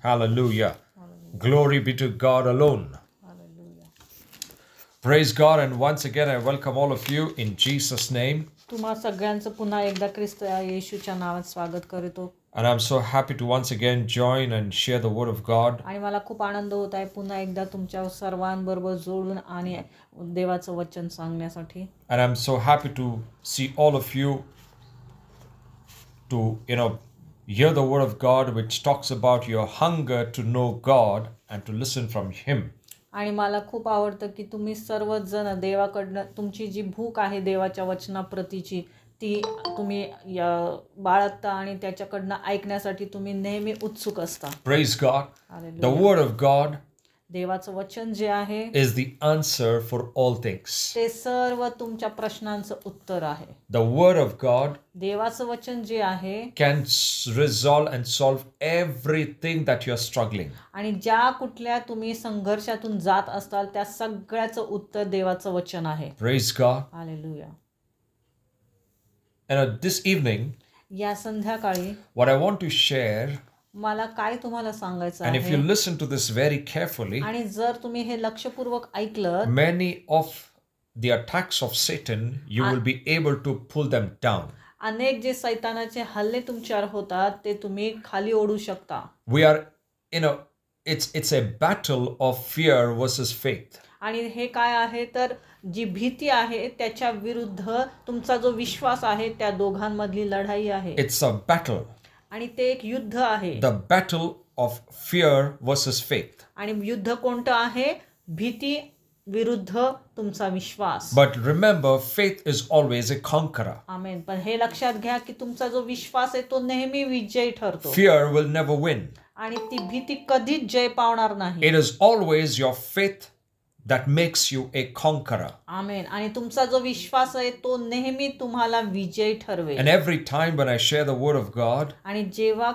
Hallelujah. Glory be to God alone. Hallelujah. Praise God, and once again I welcome all of you in Jesus' name. तुम्हा सगळ्यांचं पुन्हा एकदा ख्रिस्त येशूच्या नावात स्वागत करतो. And I'm so happy to once again join and share the word of God. आणि मला खूप आनंद होत आहे पुन्हा एकदा तुमच्या सर्वांबरोबर जोडून आणि देवाचं वचन सांगण्यासाठी. And I'm so happy to see all of you to, hear the word of God which talks about your hunger to know God and to listen from Him. आणि मला खूप आवडतं की तुम्ही सर्वजण देवाकडनं तुमची जी भूक आहे देवाच्या वचनाप्रतीची ती तुम्ही बाळगता आणि त्याच्याकडनं ऐकण्यासाठी तुम्ही नेहमी उत्सुक असता. Praise God. Hallelujah. The word of God देवाचं वचन जे आहे is the answer for all things. ते सर्व तुमच्या प्रश्नांचं उत्तर आहे. The word of God देवाचं वचन जे आहे can resolve and solve everything that you're struggling. आणि ज्या कुठल्या तुम्ही संघर्षातून जात असताल त्या सगळ्याचं उत्तर देवाचं वचन आहे. Praise God. Hallelujah. And this evening, या संध्याकाळी what I want to share, मला काय तुम्हाला सांगायचं and if you आहे listen to this very carefully, आणि जर तुम्ही हे लक्षपूर्वक ऐकलं many of the attacks of Satan, you will be able to pull them down. अनेक जे सैतानाचे हल्ले तुमच्यावर होतात ते तुम्ही खाली ओढू शकता. We are, it's a battle of fear versus faith. आणि हे काय आहे तर जी भीती आहे त्याच्या विरुद्ध तुमचा जो विश्वास आहे त्या दोघांमधली लढाई आहे. It's a battle. आणि ते एक युद्ध आहे. The battle of fear versus faith. आणि युद्ध कोणतं आहे? भीती विरुद्ध तुमचा विश्वास. But remember, faith is always a conqueror. आमेन. पण हे लक्षात घ्या की तुमचा जो विश्वास आहे तो नेहमी विजयी ठरतो. Fear will never win. आणि ती भीती कधीच जय पावणार नाही. It is always your faith that makes you a conqueror. आमेन. आणि तुमचा जो विश्वास आहे तो नेहमी तुम्हाला विजयी ठरवेल. And every time when I share the word of God, आणि जेव्हा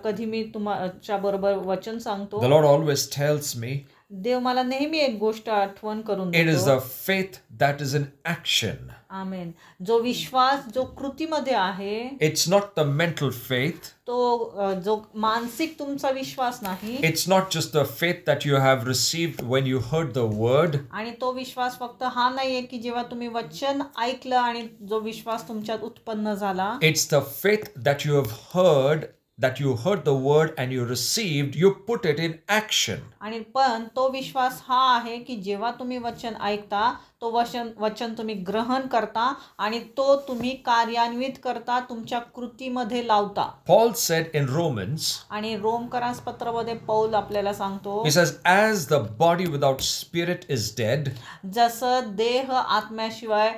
कधी मी तुमच्या बरोबर वचन सांगतो the Lord always tells me, देव मला नेहमी एक गोष्ट आठवण करून it is देतो. the faith that is in action. आमेन. जो विश्वास जो कृतीमध्ये आहे It's not the mental faith. तो जो मानसिक तुमचा विश्वास नाही. It's not just the faith that you have received when you heard the word. आणि तो विश्वास फक्त हा नाहीये की जेव्हा तुम्ही वचन ऐकलं आणि जो विश्वास तुमच्यात उत्पन्न झाला. It's the faith that you have heard, that you heard the word and you received, you put it in action. आणि पण तो विश्वास हा आहे की जेव्हा तुम्ही वचन ऐकता तो वचन तुम्ही ग्रहण करता आणि तो तुम्ही कार्यान्वित करता तुमच्या कृतीमध्ये लावता. Paul said in Romans, आणि रोमकरास पत्रामध्ये पौल आपल्याला सांगतो he says, as the body without spirit is dead, जसं देह आत्म्याशिवाय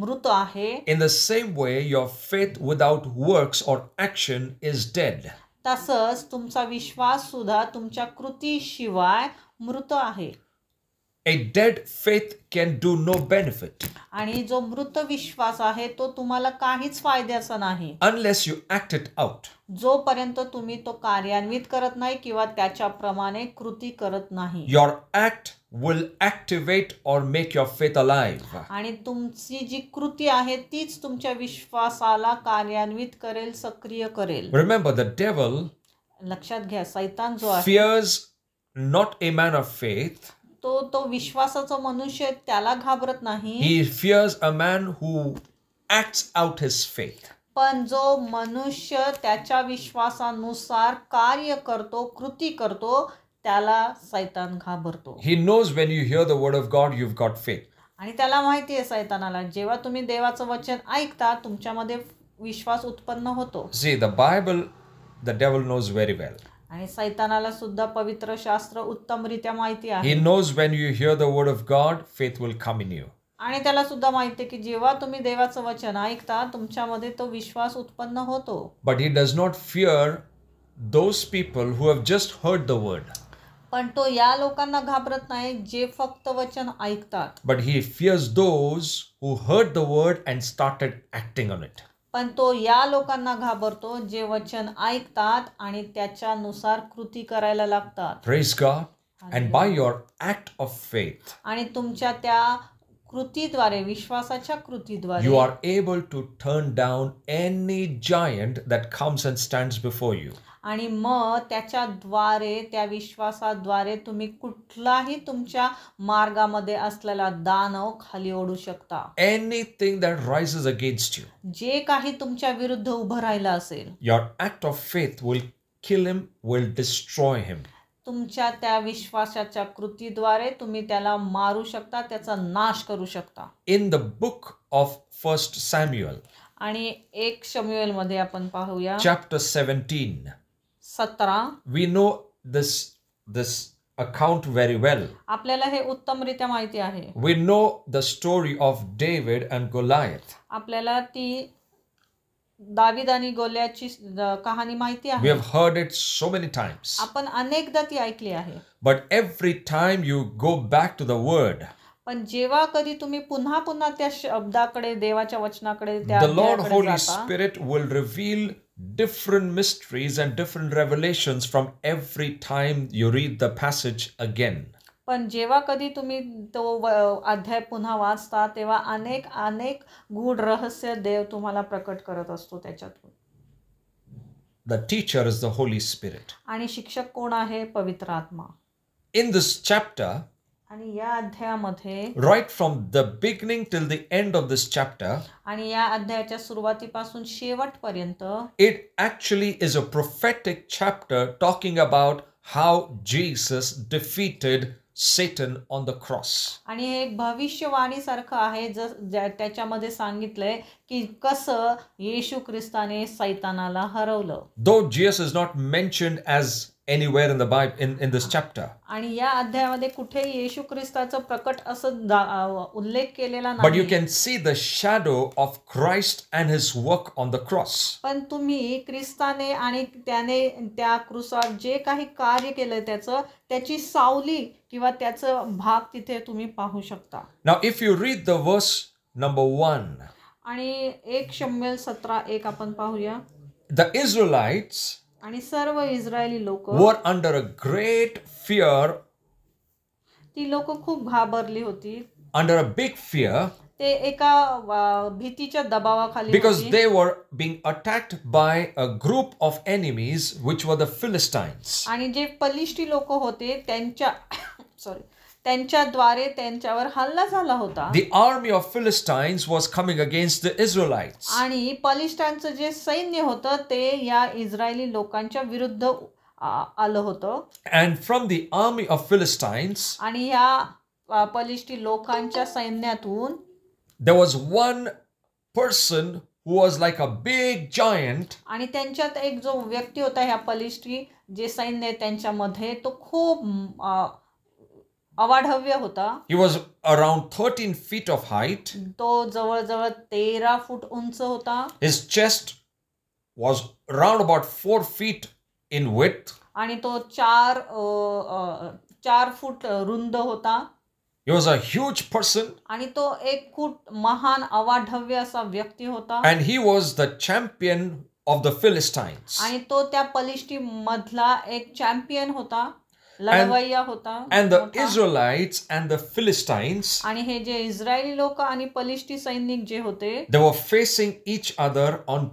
मृत आहे, in the same way your faith without works or action is dead. तसंच तुमचा विश्वास सुद्धा तुमच्या कृतीशिवाय मृत आहे. A dead faith can do no benefit आणि जो मृत विश्वास आहे तो तुम्हाला काहीच फायद्याचा नाही unless you act it out. जोपर्यंत तुम्ही तो कार्यान्वित करत नाही किंवा त्याच्याप्रमाणे कृती करत नाही. Your act will activate or make your faith alive. आणि तुमची जी कृती आहे तीच तुमच्या विश्वासाला कार्यान्वित करेल, सक्रिय करेल. Remember, the devil लक्षात घ्या सैतान जो आहे fears not a man of faith. तो विश्वासाचा मनुष्य त्याला घाबरत नाही. He fears a man who acts out his faith. पण जो मनुष्य त्याच्या विश्वासानुसार कार्य करतो, कृती करतो, त्याला सैतान घाबरतो. He knows when you hear the word of God, you've got faith. आणि त्याला माहिती आहे सैतानाला जेव्हा तुम्ही देवाचं वचन ऐकता तुमच्यामध्ये विश्वास उत्पन्न होतो. See, the Bible, the devil knows very well. आणि सैतानाला सुद्धा पवित्र शास्त्र उत्तमरित्या माहिती He आहे. knows when you hear the word of God, faith will come in you. आणि त्याला सुद्धा माहिती आहे की जेव्हा तुम्ही देवाचं वचन ऐकता तुमच्यामध्ये तो विश्वास उत्पन्न होतो. But he does not fear those people who have just heard the word. पण तो या लोकांना घाबरत नाही जे फक्त वचन ऐकतात. But he fears those who heard the word and started acting on it. पण तो या लोकांना घाबरतो जे वचन ऐकतात आणि त्याच्यानुसार कृती करायला लागतात. Praise God. And by your act of faith, आणि तुमच्या त्या कृतीद्वारे विश्वासाच्या कृतीद्वारे you are able to turn down any giant that comes and stands before you. आणि मग त्याच्याद्वारे त्या विश्वासाद्वारे तुम्ही कुठलाही तुमच्या मार्गामध्ये असलेला दानव खाली ओढू शकता. Anything that rises against you, जे काही तुमच्या विरुद्ध उभं राहिलं असेल, your act of faith will kill him, will destroy him. तुमच्या त्या विश्वासाच्या कृतीद्वारे तुम्ही त्याला मारू शकता, त्याचा नाश करू शकता. In the book of 1 Samuel, आणि 1 शमूएलमध्ये आपण पाहूया chapter 17, 17. we know this account very well. आपल्याला हे उत्तमरित्या माहिती आहे. We know the story of David and Goliath. आपल्याला ती दावीद आणि गोल्याची कहाणी माहिती We आहे. have heard it so many times. आपण अनेकदा ती ऐकली आहे. But every time you go back to the word, पण जेव्हा कधी तुम्ही पुन्हा पुन्हा त्या शब्दाकडे, देवाच्या वचनाकडे, त्या the Lord अध्यायाकडे Holy जाता, Spirit will reveal different mysteries and different revelations from every time you read the passage again. पण जेव्हा कधी तुम्ही तो अध्याय पुन्हा वाचता तेव्हा अनेक गूढ रहस्य देव तुम्हाला प्रकट करत असतो त्याच्यातून. The teacher is the Holy Spirit. आणि शिक्षक कोण आहे? पवित्र आत्मा. In this chapter, आणि या अध्यायामध्ये, right from the beginning till the end of this chapter, आणि या अध्यायाच्या सुरुवातीपासून शेवटपर्यंत, it actually is a prophetic chapter talking about how Jesus defeated Satan on the cross. आणि हे एक भविष्यवाणीसारखं आहे त्याच्यामध्ये सांगितलंय की कसं येशू ख्रिस्ताने सैतानाला हरवलं. Though Jesus is not mentioned as anywhere in the Bible in this chapter, आणि या अध्यायामध्ये कुठेही येशू ख्रिस्ताचं प्रकट असं उल्लेख केलेला but you नाही. can see the shadow of Christ and his work on the cross. पण तुम्ही ख्रिस्ताने आणि त्याने त्या क्रुसावर जे काही कार्य केलं त्याची सावली किंवा त्याचं भाग तिथे तुम्ही पाहू शकता. Now if you read the verse number 1, आणि 1 शमूएल 17:1 आपण पाहूया. the Israelites आणि सर्व इस्रायली लोक, were under a great fear, ती लोक खूप घाबरली होती. under a big fear, ते एका भीतीच्या दबावाखाली because होती. they were being attacked by a group of enemies which were the Philistines. आणि जे पलिष्ठी लोक होते त्यांच्याद्वारे त्यांच्यावर हल्ला झाला होता. The army of Philistines was coming against the Israelites. आणि पलिष्ठांचं जे सैन्य होतं ते या इस्रायली लोकांच्या विरुद्ध आलं होतं. And from the army of Philistines, आणि या पलिष्ठी लोकांच्या सैन्यातून there was one person who was like a big giant. आणि त्यांच्यात एक जो व्यक्ती होता, ह्या पलिष्ठी जे सैन्य त्यांच्यामध्ये, तो खूप अवाढव्य होता. He was around 13 feet of height. तो जवळजवळ 13 फूट उंच होता. His chest was round about 4 feet in width. आणि तो 4 फूट रुंद होता. He was a huge person. आणि तो एक खूप महान अवाढव्य असा व्यक्ती होता. And he was the champion of the Philistines. आणि तो त्या पलिष्ठी मधला एक चॅम्पियन होता, लढवय्या होता. And the Israelites and the Philistines, आणि हे जे इस्रायली लोक आणि पलिष्ठी सैनिक जे होते, they were facing each other on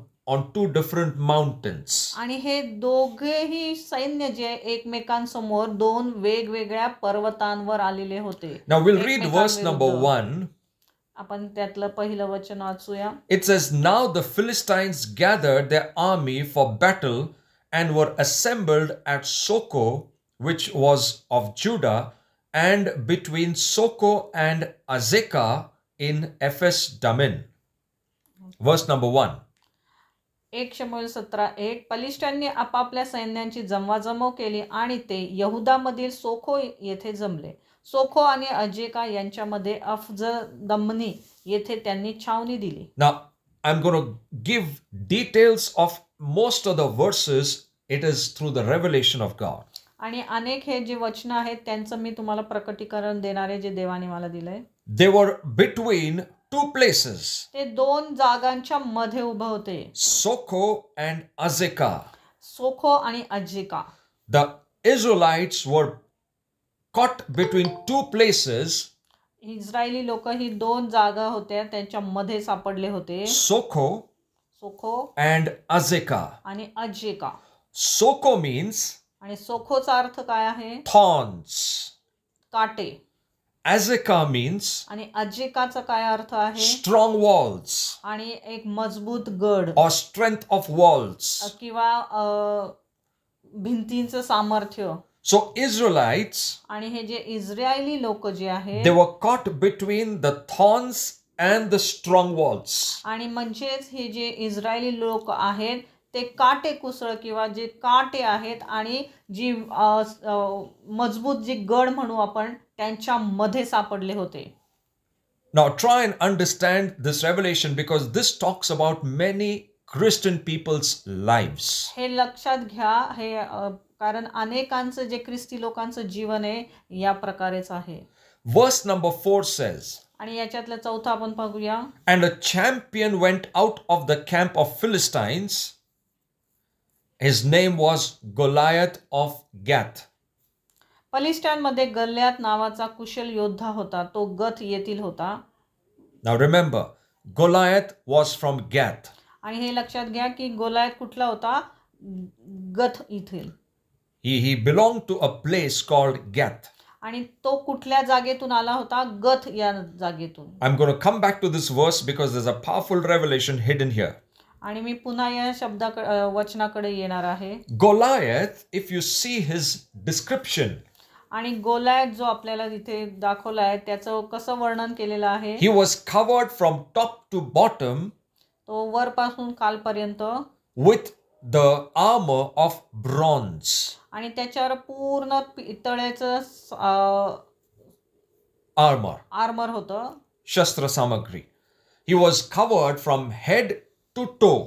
two different mountains. आणि हे दोघेही सैन्य जे एकमेकांसमोर 2 वेगवेगळ्या पर्वतांवर आलेले होते. Now we'll read verse number 1. आपण त्यातलं पहिलं वचन वाचूया. It says, now the Philistines gathered their army for battle and were assembled at Soko, which was of Judah, and between Soko and Azekah in Ephes Damin. Verse number 1. 1 शमूएल 17:1 पलिष्ठांनी आपापल्या सैन्यांची जमवाजमव केली आणि ते यहुदामधील सोखो येथे जमले. सोखो आणि अजेका यांच्यामध्ये अफजदम्मनी येथे त्यांनी छावणी दिली. Now, I'm going to give details of most of the verses. It is through the revelation of God. आणि अनेक हे जे वचन आहेत त्यांचं मी तुम्हाला प्रकटीकरण देणारे जे देवाने मला दिलंय. They were between two places. ते 2 जागांच्या मध्ये उभे होते. Soko and Azekah. सोखो आणि अजेका. The Israelites were caught between two places. Israeli लोक ही 2 जागा होत्या त्यांच्या मध्ये सापडले होते. Soko सोखो and Azekah. आणि अजेका. Soko means आणि सोखोचा अर्थ काय आहे? thorns. काटे. Azekah means आणि अजेकाचा काय अर्थ आहे? strong walls आणि एक मजबूत गड or strength of walls. किंवा भिंतींचं सामर्थ्य. So Israelites, आणि हे जे इस्रायली लोक जे आहेत they were caught between the thorns and the strong walls. आणि म्हणजेच हे जे इस्रायली लोक आहेत ते काटे कुसळ किंवा जे काटे आहेत आणि जी मजबूत जी गड म्हणू आपण त्यांच्या मध्ये सापडले होते. Now try and understand this revelation because this talks about many Christian people's lives. हे लक्षात घ्या, हे कारण अनेकांचं जे ख्रिस्ती लोकांचं जीवन आहे या प्रकारेच आहे. Verse number 4 says, आणि याच्यातलं चौथा आपण पाहूया. and a champion went out of the camp of Philistines. His name was Goliath of Gath. पलिस्टानमध्ये गल्ल्यात नावाचा कुशल योद्धा होता, तो गथ येथील होता. Now remember, Goliath was from Gath. आणि हे लक्षात घ्या की गोलायत कुठला होता? गथ येथील. He belonged to a place called Gath. आणि तो कुठल्या जागेतून आला होता? गथ या जागेतून. I'm going to come back to this verse because there's a powerful revelation hidden here. आणि मी पुन्हा या वचनाकडे येणार आहे. Goliath, if you see his description, आणि गोलायत जो आपल्याला इथे दाखवला आहे त्याचं कसं वर्णन केलेलं आहे? he was covered from top to bottom तो वरपासून खालपर्यंत with the armor of bronze. आणि त्याच्यावर पूर्ण पितळेचं आर्मर होतं. शस्त्र सामग्री. He was covered from head to toe.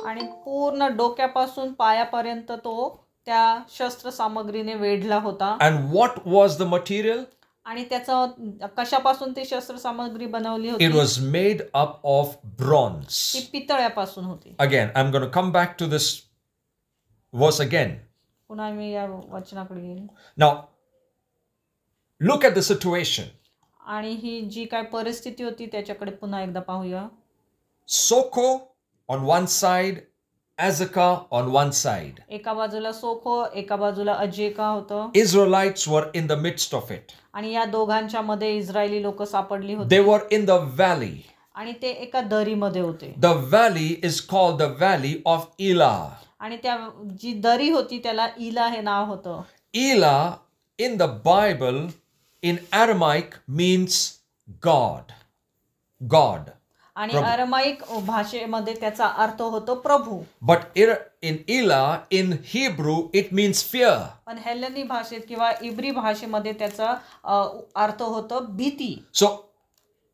आणि पूर्ण डोक्यापासून पायापर्यंत तो त्या शस्त्र सामग्रीने वेढला होता. And what was the material? आणि त्याचं कशापासून ती शस्त्र सामग्री बनवली होती? It was made up of bronze. ती पितळ्यापासून होती. Again, I'm going to come back to this verse again. पुन्हा मी या वचनाकडे येईन. Now, look at the situation. आणि ही जी काय परिस्थिती होती त्याच्याकडे पुन्हा एकदा पाहूया. Soko on one side, Azekah on one side. एका बाजूला सोखो, एका बाजूला अजेका होतं. Israelites were in the midst of it. आणि या दोघांच्या मध्ये इस्रायली लोक सापडली होती. They were in the valley. आणि ते एका दरीमध्ये होते. The valley is called the valley of Elah. आणि त्या जी दरी होती त्याला इला हे नाव होतं. Elah in the Bible in Aramaic means God. God. आणि अरमाईक भाषेमध्ये त्याचा अर्थ होतो प्रभू. But in Elah in Hebrew it means fear. पण हेलेनी भाषेत किंवा इब्री भाषेमध्ये त्याचा अर्थ होतो भीती. So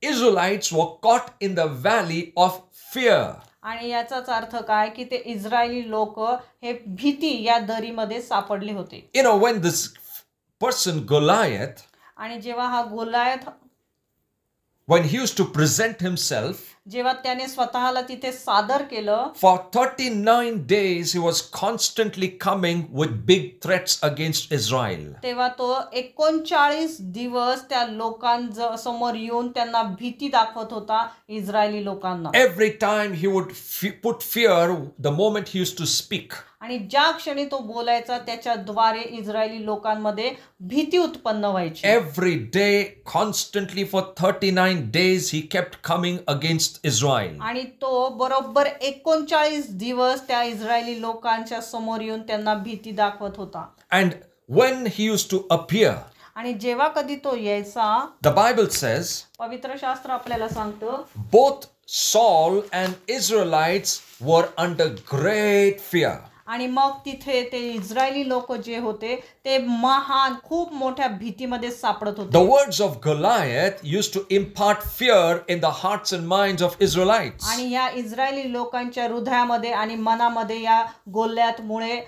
Israelites were caught in the valley of fear. आणि याचाच अर्थ काय की ते इस्रायली लोक हे भीती या दरीमध्ये सापडले होते. You know, when this person Goliath, आणि जेव्हा हा Goliath when he used to present himself, जेव्हा त्याने स्वतःला तिथे सादर केलं, for 39 days he was constantly coming with big threats against Israel. तेव्हा तो 39 दिवस त्या लोकांसमोर येऊन त्यांना भीती दाखवत होता इस्रायली लोकांना. Every time he would put fear the moment he used to speak. आणि ज्या क्षणी तो बोलायचा त्याच्याद्वारे इस्रायली लोकांमध्ये भीती उत्पन्न व्हायची. Every day, constantly for 39 days, he kept coming against Israel. आणि तो बरोबर 39 दिवस त्या इस्रायली लोकांच्या समोर येऊन त्यांना भीती दाखवत होता. And when he used to appear, आणि जेव्हा कधी तो यायचा, the Bible says, पवित्र शास्त्र आपल्याला सांगतं, both Saul and Israelites were under great fear. आणि मग तिथे ते इस्रायली लोक जे होते ते महान खूप मोठ्या भीतीमध्ये सापडत होते. The words of Goliath used to impart fear in the hearts and minds of Israelites. आणि या इस्रायली लोकांच्या हृदयामध्ये आणि मनामध्ये या गोल्यातमुळे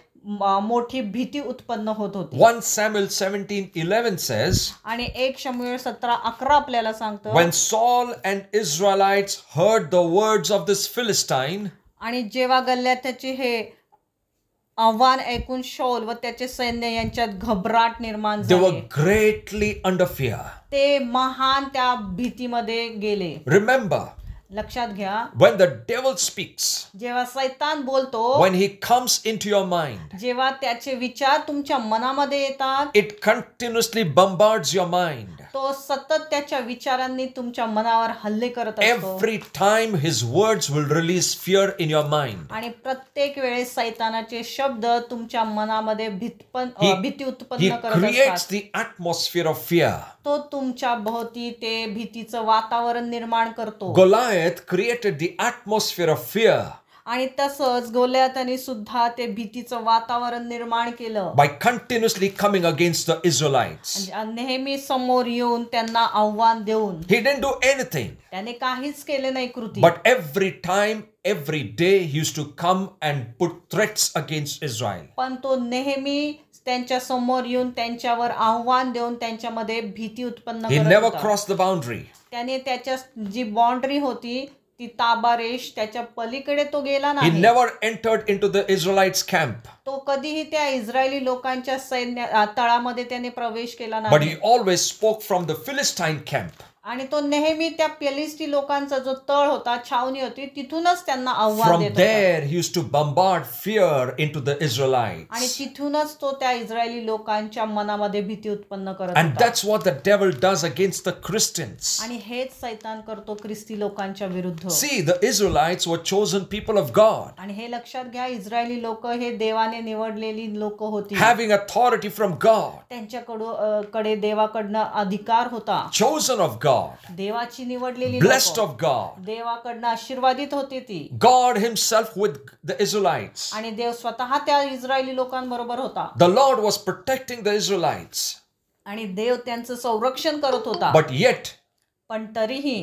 मोठी भीती उत्पन्न होत होती. 1 Samuel 17:11 says, आणि 1 शमूएल 17:11 आपल्याला सांगतं, when Saul and Israelites heard the words of this Philistine, आणि जेव्हा गल्ल्यातचे हे आव्हान ऐकून शौल व त्याचे सैन्य यांच्यात घबराट निर्माण they were झाली, greatly under fear. ते महान त्या भीतीमध्ये गेले. Remember, लक्षात घ्या, when the devil speaks, जेव्हा सैतान बोलतो, when he comes into your mind, जेव्हा त्याचे विचार तुमच्या मनामध्ये येतात, it continuously bombards your mind. तो सतत त्याच्या विचारांनी तुमच्या मनावर हल्ले करत असतो. Every time his words will release fear in your mind. आणि प्रत्येक वेळेस सैतानाचे शब्द तुमच्या मनामध्ये भीती उत्पन्न He करत creates असतात. the atmosphere of fear. तो तुमच्या भोवती ते भीतीचं वातावरण निर्माण करतो. Goliath created the atmosphere of fear आणि तसंच गोल्याताने सुद्धा ते भीतीचं वातावरण निर्माण केलं, by continuously coming against the Israelites. नेहमी समोर येऊन त्यांना आव्हान देऊन. He didn't do anything, त्याने काहीच केले नाही कृती, but every time, every day, he used to come and put threats against Israel. पण तो नेहमी त्यांच्या समोर येऊन त्यांच्यावर आव्हान देऊन त्यांच्यामध्ये भीती उत्पन्न He करत never होता. crossed the boundary. त्याने त्याच्या जी बाउंड्री होती ती ताबारेष त्याच्या पलीकडे तो गेला He नाही. never entered into the Israelites' camp, तो कधीही त्या इस्रायली लोकांच्या तळामध्ये त्याने प्रवेश केला but नाही. he always spoke from the Philistine camp. आणि तो नेहमी त्या पेलिस्टी लोकांचा जो तळ होता, छावणी होती, तिथूनच त्यांना आव्हान From देत होता. there, he used to bombard fear into the आणि Israelites. तिथूनच तो त्या इस्रायली लोकांच्या मनामध्ये भीती उत्पन्न करत And होता. that's what the devil does against the Christians. आणि हेच सैतान करतो ख्रिस्ती लोकांच्या विरुद्ध. See, the Israelites were chosen people of God, आणि हे लक्षात घ्या, इस्रायली लोक हे देवाने निवडलेली लोक होती. having authority from God, त्यांच्याकडे देवाकडनं अधिकार होता. chosen of God, देवाची निवडलेली blessed लोकं. of God. देवाकडनं आशीर्वादित होती ती. God himself with the Israelites. आणि देव स्वतः त्या इस्रायली लोकांबरोबर होता. The Lord was protecting the Israelites. आणि देव त्यांचं संरक्षण करत होता. But yet, पण तरीही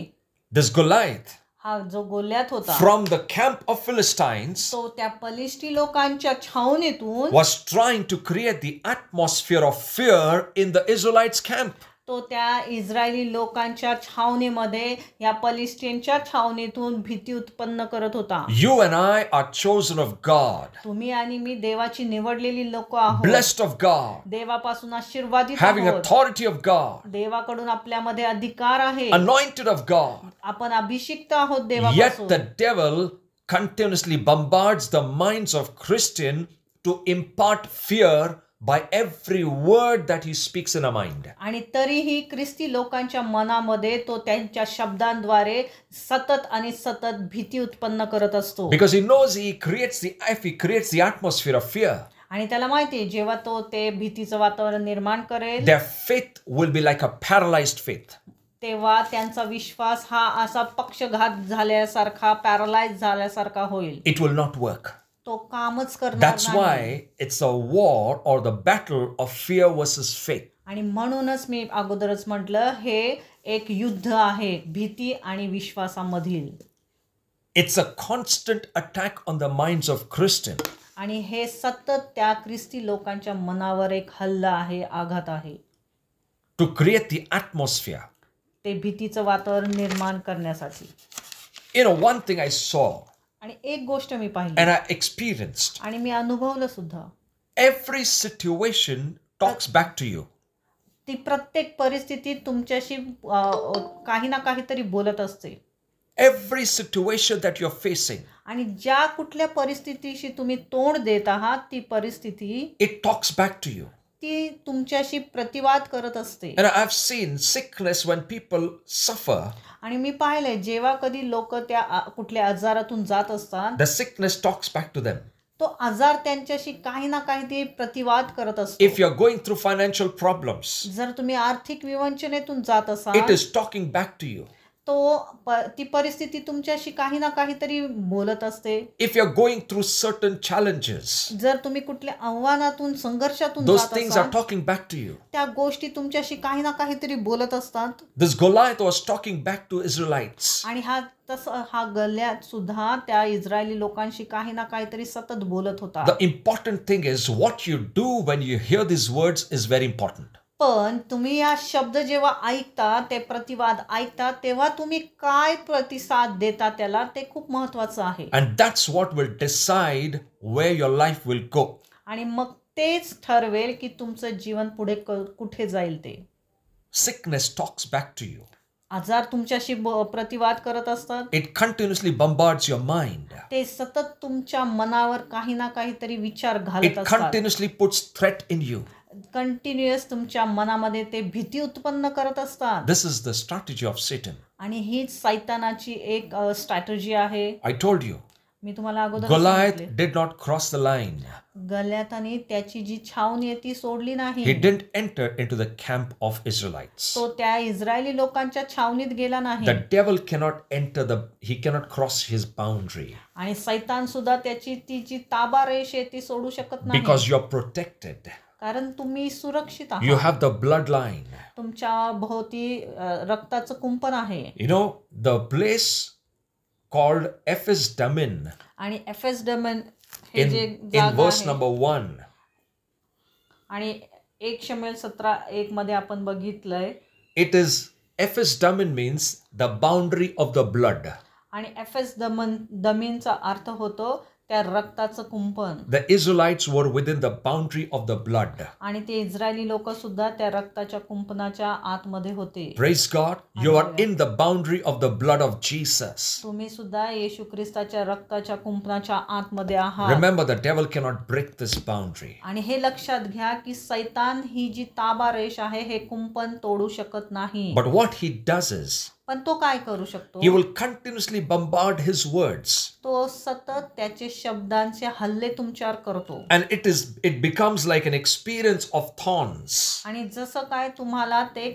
this Goliath हा जो गोल्यात होता, from the camp of Philistines तो त्या पलिष्टी लोकांच्या छावणीतून was trying to create the atmosphere of fear in the Israelites' camp. तो त्या इस्रायली लोकांच्या छावणीमध्ये या पलिस्टीनच्या छावणीतून भीती उत्पन्न करत होता. You and I are chosen of God, तुम्ही आणि मी देवाची निवडलेली लोक आहोत. blessed of God, देवापासून आशीर्वादित having आहोत. authority of God, देवाकडून आपल्यामध्ये अधिकार आहे. anointed of God. आपण अभिषिक्त आहोत Yet देवापासून. the devil continuously bombards the minds of Christian to impart fear by every word that he speaks in a mind. आणि तरीही ख्रिस्ती लोकांच्या मनामध्ये तो त्यांच्या शब्दांद्वारे सतत आणि सतत भीती उत्पन्न करत असतो. Because he knows if he creates the atmosphere of fear, आणि त्याला माहिती आहे, जेव्हा तो ते भीतीचं वातावरण निर्माण करेल, their faith will be like a paralyzed faith. तेव्हा त्यांचा विश्वास हा असा पक्षघात झाल्यासारखा, पॅरालाइज झाल्यासारखा होईल. It will not work. तो कामच करणार That's नाही. why it's a war or the battle of fear versus faith. आणि म्हणूनच मी अगोदरच म्हटलं, हे एक युद्ध आहे भीती आणि विश्वासामधील. It's a constant attack on the minds of Christian. आणि हे सतत त्या ख्रिस्ती लोकांच्या मनावर एक हल्ला आहे, आघात आहे. To create the atmosphere. ते भीतीचं वातावरण निर्माण करण्यासाठी. One thing I saw आणि एक गोष्ट मी पाहिली and I experienced. आणि मी अनुभवलं सुद्धा. Every situation talks back to you. ती प्रत्येक परिस्थितीत तुमच्याशी काही ना काहीतरी बोलत असते. Every situation that you're facing, आणि ज्या कुठल्या परिस्थितीशी तुम्ही तोंड देत आहात, ती परिस्थिती it talks back to you. ती तुमच्याशी प्रतिवाद करत असते. And I've seen sickness when people suffer. आणि मी पाहिलंय, जेव्हा कधी लोक त्या कुठल्या आजारातून जात असतात, The sickness talks back to them. तो आजार त्यांच्याशी काही ना काही प्रतिवाद करत असतो. If you're going through financial problems, जर तुम्ही आर्थिक विवंचनेतून जात असाल, it is talking back to you. ती परिस्थिती तुमच्याशी काही ना काहीतरी बोलत असते. If you're going through certain challenges, जर तुम्ही कुठल्या आव्हानातून, संघर्षातून those जात things are असाल, talking back to you. त्या गोष्टी तुमच्याशी काही ना काहीतरी बोलत असतात. This Goliath was talking back to Israelites. आणि हा गल्यात सुद्धा त्या इस्रायली लोकांशी काही ना काहीतरी सतत बोलत होता. The important thing is what you do when you hear these words is very important. पण तुम्ही या शब्द जेव्हा ऐकता, ते प्रतिवाद ऐकता, तेव्हा तुम्ही काय प्रतिसाद देता त्याला, ते खूप महत्वाचं आहे. And that's what will decide where your life will go. आणि मग तेच ठरवेल की तुमचं जीवन पुढे कुठे जाईल ते. Sickness talks back to you. आजार तुमच्याशी प्रतिवाद करत असतात. It continuously bombards your mind. ते सतत तुमच्या मनावर काही ना काहीतरी विचार घालत It असतात. continuously puts threat in you. Continuous तुमच्या मनामध्ये ते भीती उत्पन्न करत असतात. This is the strategy of Satan. आणि हीच सैतानाची एक स्ट्रॅटेजी आहे. I told you, मी तुम्हाला अगोदर Goliath सांगितले. did not cross the line. गल्याताने त्याची जी छावणी आहे ती सोडली He नाही. didn't enter into the camp of Israelites. तो त्या इस्रायली लोकांच्या छावणीत गेला नाही. The devil cannot enter he cannot cross his boundary आणि सैतान सुद्धा त्याची ती जी ताबारेष आहे ती सोडू शकत नाही. because you're protected. कारण तुम्ही सुरक्षित You आहात. have the bloodline. तुमच्या भोवती रक्ताचं कुंपण आहे. You know, the place called Ephes Damin आणि एफेसडमन हे जे in जागा verse आहे. number 1. आणि 1 शमूएल 17:1 मध्ये आपण बघितलंय. It is Ephes Damin means the boundary of the blood. आणि दमीनचा अर्थ होतो त्या रक्ताचं कुंपण. The Israelites were within the boundary of the blood. आणि ते इस्रायली लोक सुद्धा त्या रक्ताच्या कुंपणाच्या आतमध्ये होते. Praise God. You are in the boundary of the blood of Jesus. तुम्ही सुद्धा येशू ख्रिस्ताच्या रक्ताच्या कुंपणाच्या आतमध्ये आहात. Remember, the devil cannot break this boundary. आणि हे लक्षात घ्या की सैतान ही जी ताबारेष आहे हे कुंपण तोडू शकत नाही. But what he does is, पण तो काय करू शकतो? he will continuously bombard his words. तो सतत त्याचे शब्दांचे हल्ले तुमच्यावर करतो. And it becomes like an experience of thorns. आणि जसं काय तुम्हाला ते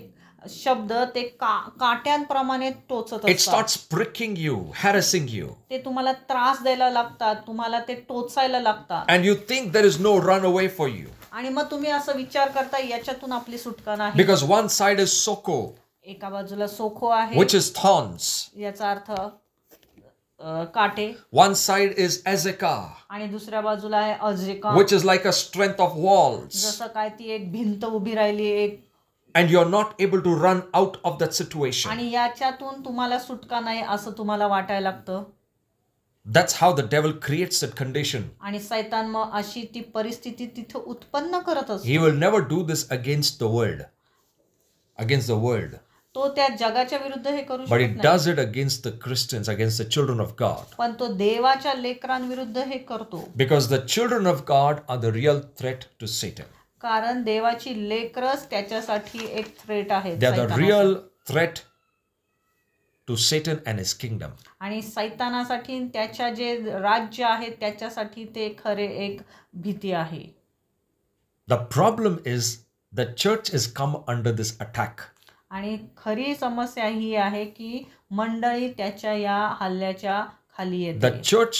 शब्द ते काट्यांप्रमाणे टोचत It असतात. starts pricking you, harassing you. ते तुम्हाला त्रास द्यायला लागतात, तुम्हाला ते टोचायला लागतात. And you think there is no runaway for you. आणि मग तुम्ही असं विचार करता याच्यातून आपली सुटका नाही. Because one side is Soko, एका बाजूला सोखो आहे, which is thorns. याचा अर्थ काटे. One side is Ezekah, आणि दुसऱ्या बाजूला आहे अजेका, which is like a strength of walls. जसं काय ती एक भिंत उभी राहिली एक. And you're not able to run out of that situation. आणि याच्यातून तुम्हाला सुटका नाही असं तुम्हाला वाटायला लागतं. That's how the devil creates that condition. आणि सैतान मग अशी ती परिस्थिती तिथे उत्पन्न करत असतो. He will never do this against the world. Against the world. तो त्या जगाच्या विरुद्ध हे करू But he शकत नाही. does it against the Christians, against the children of God. पण तो देवाच्या लेकरांविरुद्ध हे करतो. Because the children of God are the real threat to Satan. कारण देवाची लेकरच त्याच्यासाठी एक थ्रेट आहे. They are the real threat to Satan and his kingdom. आणि सैतानासाठी त्याच्या जे राज्य आहे त्याच्यासाठी ते खरे एक भीती आहे. The problem is the church has come under this attack. आणि खरी समस्या ही आहे की मंडळी त्याच्या या हल्ल्याच्या खाली येते. The church,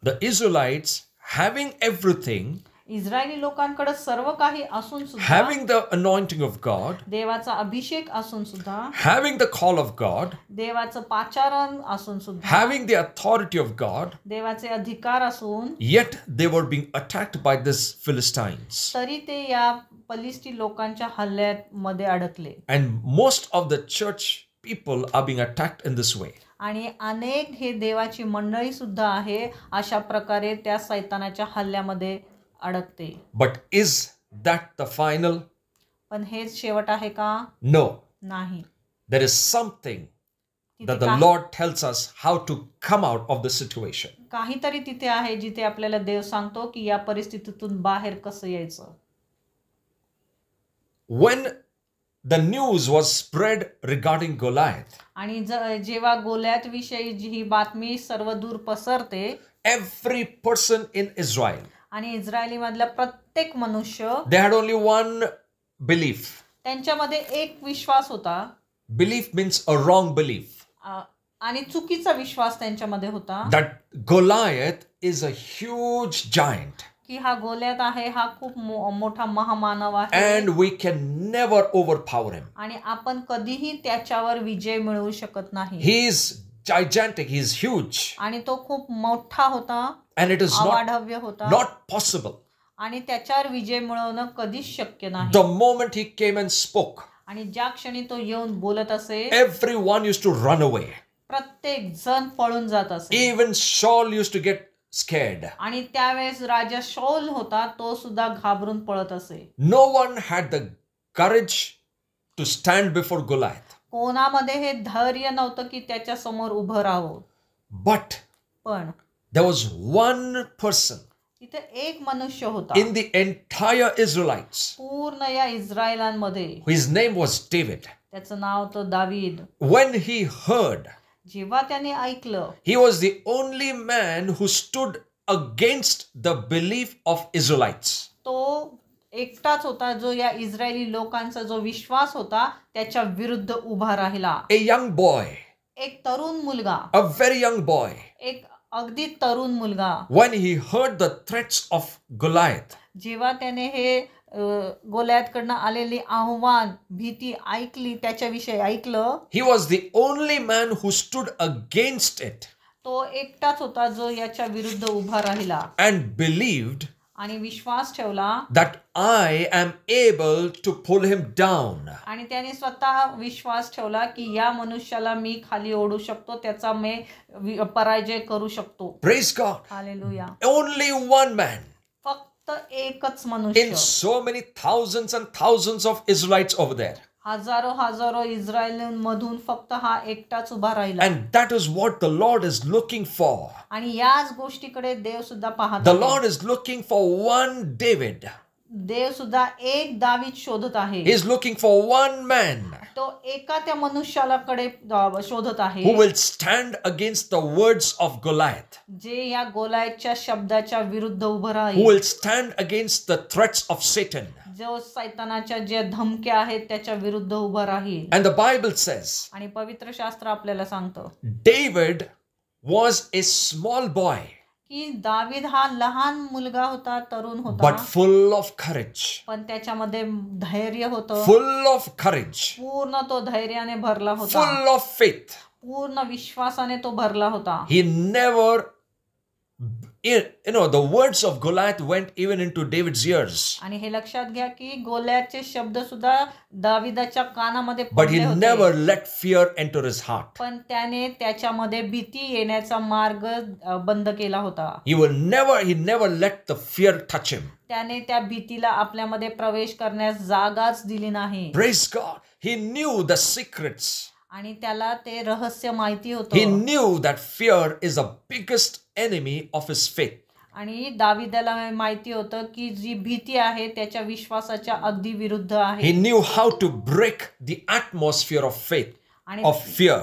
the Israelites having everything, Israeli लोकांकडे सर्व काही असून सुद्धा, having the anointing of God, देवाचा अभिषेक असून सुद्धा, having the call of God, देवाचं पाचारण असून सुद्धा, having the authority of God, देवाचे अधिकार असून yet they were being attacked by these Philistines. तरी ते या पलिस्टी लोकांच्या हल्ल्यामध्ये अडकले. And most of the church people are being attacked in this way. आणि अनेक हे देवाची मंडळी सुद्धा आहे अशा प्रकारे त्या सैतानाच्या हल्ल्यामध्ये अडकते. But is that the final? पण हेच शेवट आहे का? No. नाही. There is something that the Lord tells us how to come out of the situation. काहीतरी तिथे आहे जिथे आपल्याला देव सांगतो की या परिस्थितीतून बाहेर कसं यायचं. When the news was spread regarding Goliath, आणि जेव्हा गोल्यात विषयी जी ही बातमी सर्व दूर पसरते, every person in Israel, आणि इस्रायली मधला प्रत्येक मनुष्य, they had only one belief. त्यांच्यामध्ये एक विश्वास होता. Belief means a wrong belief. आणि चुकीचा विश्वास त्यांच्यामध्ये होता. That Goliath is a huge giant. की हा गोल्यात आहे हा खूप मोठा महामानव आहे. And we can never overpower him. आणि आपण कधीही त्याच्यावर विजय मिळवू शकत नाही. He is gigantic. He is huge. आणि तो खूप मोठा होता. And it is अवाढव्य होता. not possible. आणि त्याच्यावर विजय मिळवणं कधीच शक्य नाही. The moment he came and spoke, आणि ज्या क्षणी तो येऊन बोलत असे, everyone used to run away. प्रत्येक जण पळून जात असे. Even Saul used to get scared. आणि त्यावेळेस राजा शौल होता तो सुद्धा घाबरून पळत असे. No one had the courage to stand before Goliath. कोणामध्ये हे धैर्य नव्हतं की त्याच्या समोर उभं राहावं. But पण there was one person तिथे एक मनुष्य होता in the entire Israelites. पूर्ण या इस्रायलांमध्ये. His name was David. त्याचं नाव होतं दावीद. When he heard, जेव्हा त्याने ऐकलं, he was the only man who stood against the belief of Israelites. तो एकटाच होता जो या इस्रायली लोकांचा जो विश्वास होता त्याच्या विरुद्ध उभा राहिला. A young boy, एक तरुण मुलगा, a very young boy. एक अगदी तरुण मुलगा. When he heard the threats of Goliath, जेव्हा त्याने हे गोल्यातकडनं आलेली आव्हान, भीती ऐकली, त्याच्याविषयी ऐकलं, he was the only man who stood against it तो एकटाच होता जो याच्या विरुद्ध उभा राहिला and believed आणि विश्वास ठेवला that I am able to pull him down. आणि त्याने स्वतः विश्वास ठेवला की या मनुष्याला मी खाली ओढू शकतो, त्याचा मी पराजय करू शकतो. Praise God. Hallelujah. Only one man फक्त एकच in मनुष्य. so many thousands and thousands of Israelites over there. हजारो इस्रायलींमधून फक्त हा एकटाच उभा राहिला. And that is what the Lord is looking for. आणि याच गोष्टीकडे देव सुद्धा पाहत The आहे. Lord is looking for one David. देव सुद्धा एक दावीद शोधत आहे. He is looking for one man तो एका त्या मनुष्याकडे शोधत आहे who will stand against the words of Goliath, जे या गोलायतच्या शब्दाच्या विरुद्ध उभं who राहील, will stand against the threats of Satan. जो सैतानाच्या ज्या धमक्या आहेत त्याच्या विरुद्ध उभं राहील. And the Bible says आणि पवित्र शास्त्र आपल्याला सांगतं David was a small boy, की दावीद हा लहान मुलगा होता, तरुण होता, but full of courage. पण त्याच्यामध्ये धैर्य होतं. Full of courage, पूर्ण तो धैर्याने भरला होता, full of faith. पूर्ण विश्वासाने तो भरला होता. He never, the words of Goliath went even into David's ears, आणि हे लक्षात घ्या की गोल्याचे शब्द सुद्धा दाविदाच्या कानामध्ये but he पडले होते, never let fear enter his heart. पण त्याने त्याच्यामध्ये भीती येण्याचा मार्ग बंद केला होता. He never let the fear touch him. त्याने त्या भीतीला आपल्यामध्ये प्रवेश करण्यास जागाच दिली नाही. Praise God. He knew the secrets. आणि त्याला ते रहस्य माहिती He होतं. knew that fear is the biggest enemy of his faith. आणि दाविदाला माहिती होतं की जी भीती आहे त्याच्या विश्वासाच्या अगदी विरुद्ध He आहे. knew how to break the atmosphere of faith, आणि of fear.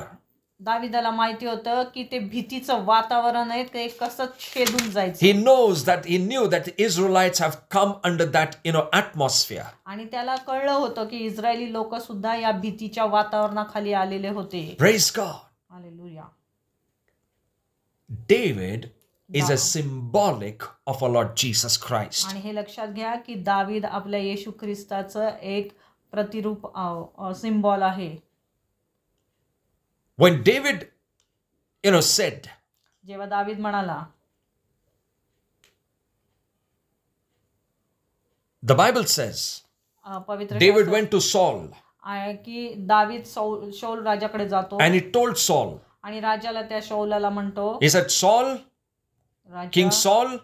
दाविदाला माहिती होतं की ते भीतीचं वातावरण आहे ते कसं छेदून जायचं. He knew that the Israelites have come under that, atmosphere. आणि त्याला कळलं होतं की इस्रायली लोक सुद्धा या भीतीच्या वातावरणाखाली आलेले होते. Praise God. Hallelujah. David is a symbolic of our Lord Jesus Christ. आणि हे लक्षात घ्या की दावीद आपल्या येशू ख्रिस्ताचं एक प्रतिरूप सिम्बॉल आहे. When David, said, जेव्हा दावीद म्हणाला, the Bible says, पवित्र David went to Saul की दावीद शौल राजाकडे जातो and he told Saul, आणि राजाला त्या शौलाला म्हणतो, he said, Saul, King Saul,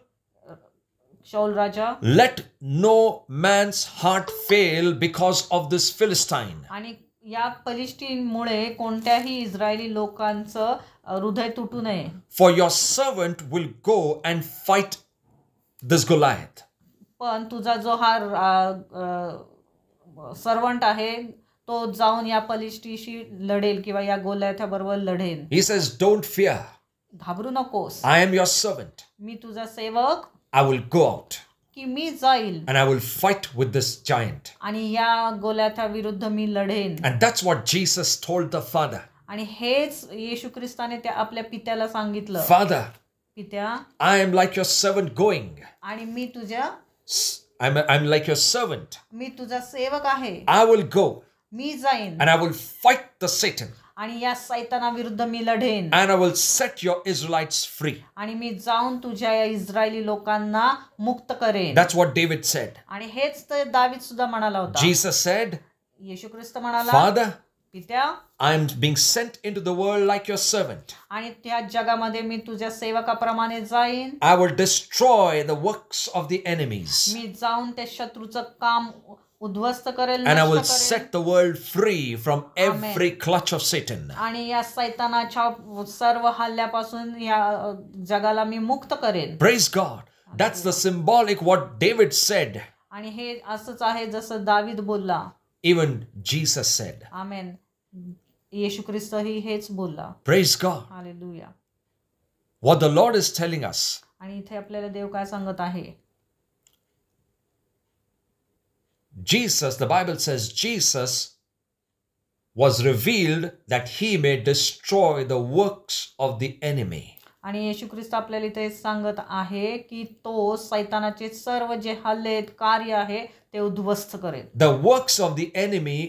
शौल Raja, let no man's heart fail because of this Philistine. आणि या फलिस्तीनमुळे कोणत्याही इस्रायली लोकांचं हृदय तुटू नये. For your servant will go and fight this Goliath. पण तुझा जो हा सर्वंट आहे तो जाऊन या फलिस्तीशी लढेल किंवा या गोल्याथ्याबरोबर लढेल. He says, don't fear. घाबरू नकोस, I am your servant. मी तुझा सेवक, I will go out की मी जाईल and I will fight with this giant. आणि या गोल्याथ्या विरुद्ध मी लढेन. And that's what Jesus told the father. आणि हेच येशू ख्रिस्ताने त्या आपल्या पित्याला सांगितलं, Father, पित्या, I am like your servant going. आणि मी तुझ्या I'm like your servant. मी तुझा सेवक आहे, I will go मी जाईन and I will fight the Satan आणि या सैतानाविरुद्ध मी लढेन. and I will set your Israelites free. आणि मी जाऊन तुझ्या या इस्रायली लोकांना मुक्त करेन. That's what David said. आणि हेच तर दावीद सुद्धा म्हणाला होता. Jesus said, येशू ख्रिस्त म्हणाला, Father, पित्या, I am being sent into the world like your servant. आणि त्या जगामध्ये मी तुझ्या सेवकाप्रमाणे जाईन. I will destroy the works of the enemies. मी जाऊन त्या शत्रूचं काम उद्ध्वस्त करेल, and I will नष्ट करेल. set the world free from every clutch of Satan. आणि या सैतानाच्या सर्व हल्ल्यापासून या जगाला मी मुक्त करेन. Praise God. That's the symbolic what David said. आणि हे असंच आहे जसं दावीद बोलला. Even Jesus said. आमेन. येशू ख्रिस्तही हेच बोलला. Praise God. Hallelujah. What the Lord is telling us. आणि इथे आपल्याला देव काय सांगत आहे? Jesus, the Bible says Jesus was revealed that he may destroy the works of the enemy. आणि येशू ख्रिस्त आपल्याला इथे सांगत आहे की तो सैतानाचे सर्व जे हल्ले कार्य आहे ते उद्ध्वस्त करेल. The works of the enemy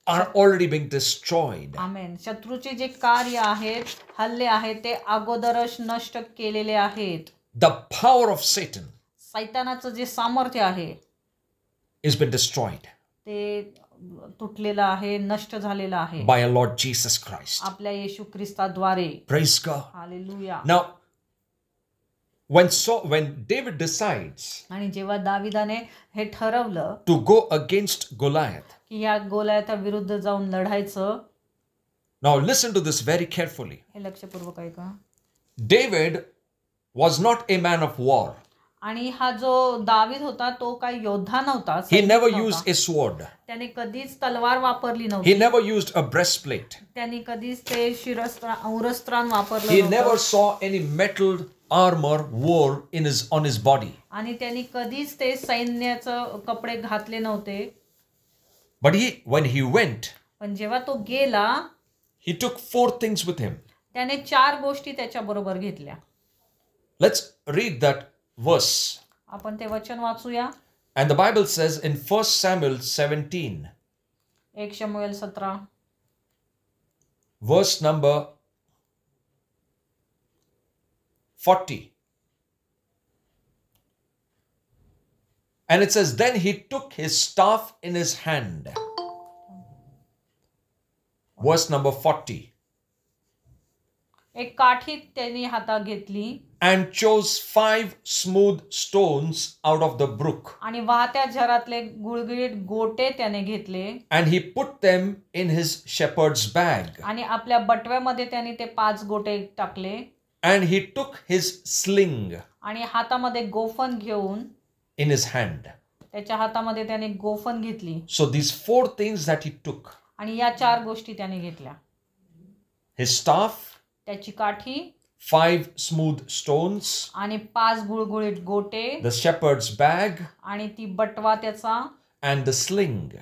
are already being destroyed. आमेन. शत्रूचे जे कार्य आहेत, हल्ले आहेत ते अगोदरच नष्ट केलेले आहेत. The power of Satan सैतानाचं जे सामर्थ्य आहे has been destroyed ते तुटलेलं आहे, नष्ट झालेलं आहे by our Lord Jesus Christ. आपल्या येशू ख्रिस्ताद्वारे. Praise God. Hallelujah. Now, when David decides आणि जेव्हा दाविदाने हे ठरवलं to go against Goliath, की या गोलियाथा विरुद्ध जाऊन लढायचं. now listen to this very carefully. हे लक्षपूर्वक ऐका. David was not a man of war. आणि हा जो दावीद होता तो काही योद्धा नव्हता. He never नव्हता. used a sword. त्याने कधीच तलवार वापरली He नव्हती. never used a breastplate. त्यांनी कधीच ते औरस्त्राण वापरलं He नव्हतं. never saw any metal armor wore on his body. आणि त्यांनी कधीच ते सैन्याचं कपडे घातले नव्हते. But when he went, पण जेव्हा तो गेला he took 4 things with him. त्याने 4 गोष्टी त्याच्या बरोबर घेतल्या. Let's read that verse. आपण ते वचन वाचूया. And the Bible says in 1 Samuel 17, 1 शमूएल 17 verse number 40. And it says, then he took his staff in his hand. Verse number 40. एक काठी त्यांनी हातात घेतली And chose 5 smooth stones out of the brook. आणि वाहत्या झरातले गुळगुळीत गोटे त्याने घेतले. And he put them in his shepherd's bag. आणि आपल्या बटव्यामध्ये त्याने ते 5 गोटे टाकले. And he took his sling आणि हातामध्ये गोफन घेऊन in his hand. त्याच्या हातामध्ये त्याने गोफन घेतली. So these 4 things that he took. आणि या 4 गोष्टी त्याने घेतल्या. His staff, त्याची काठी, 5 smooth stones, आणि 5 गुळगुळीत गोटे, the shepherd's bag, आणि ती बटवा त्याचा, and the sling.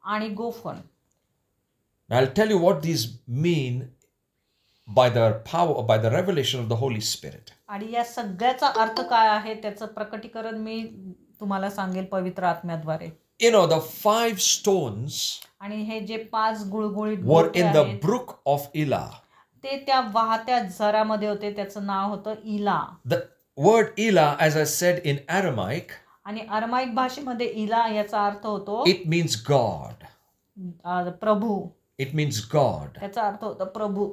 आणि गोफन. Now I'll tell you what these mean by the power, by the revelation of the Holy Spirit. आणि या सगळ्याचा अर्थ काय आहे त्याचं प्रकटीकरण मी तुम्हाला सांगेल पवित्र आत्म्याद्वारे. You know, the 5 stones आणि हे जे 5 गुळगुळीत were गोटे in the आहेत brook of Elah. ते त्या वाहत्या झरामध्ये होते. त्याचं नाव होतं इला. The word Elah, as I said in Aramaic, आणि अरमाईक भाषेमध्ये इला याचा अर्थ होतो it means God. Prabhu. It means God. त्याचा अर्थ होतो प्रभू.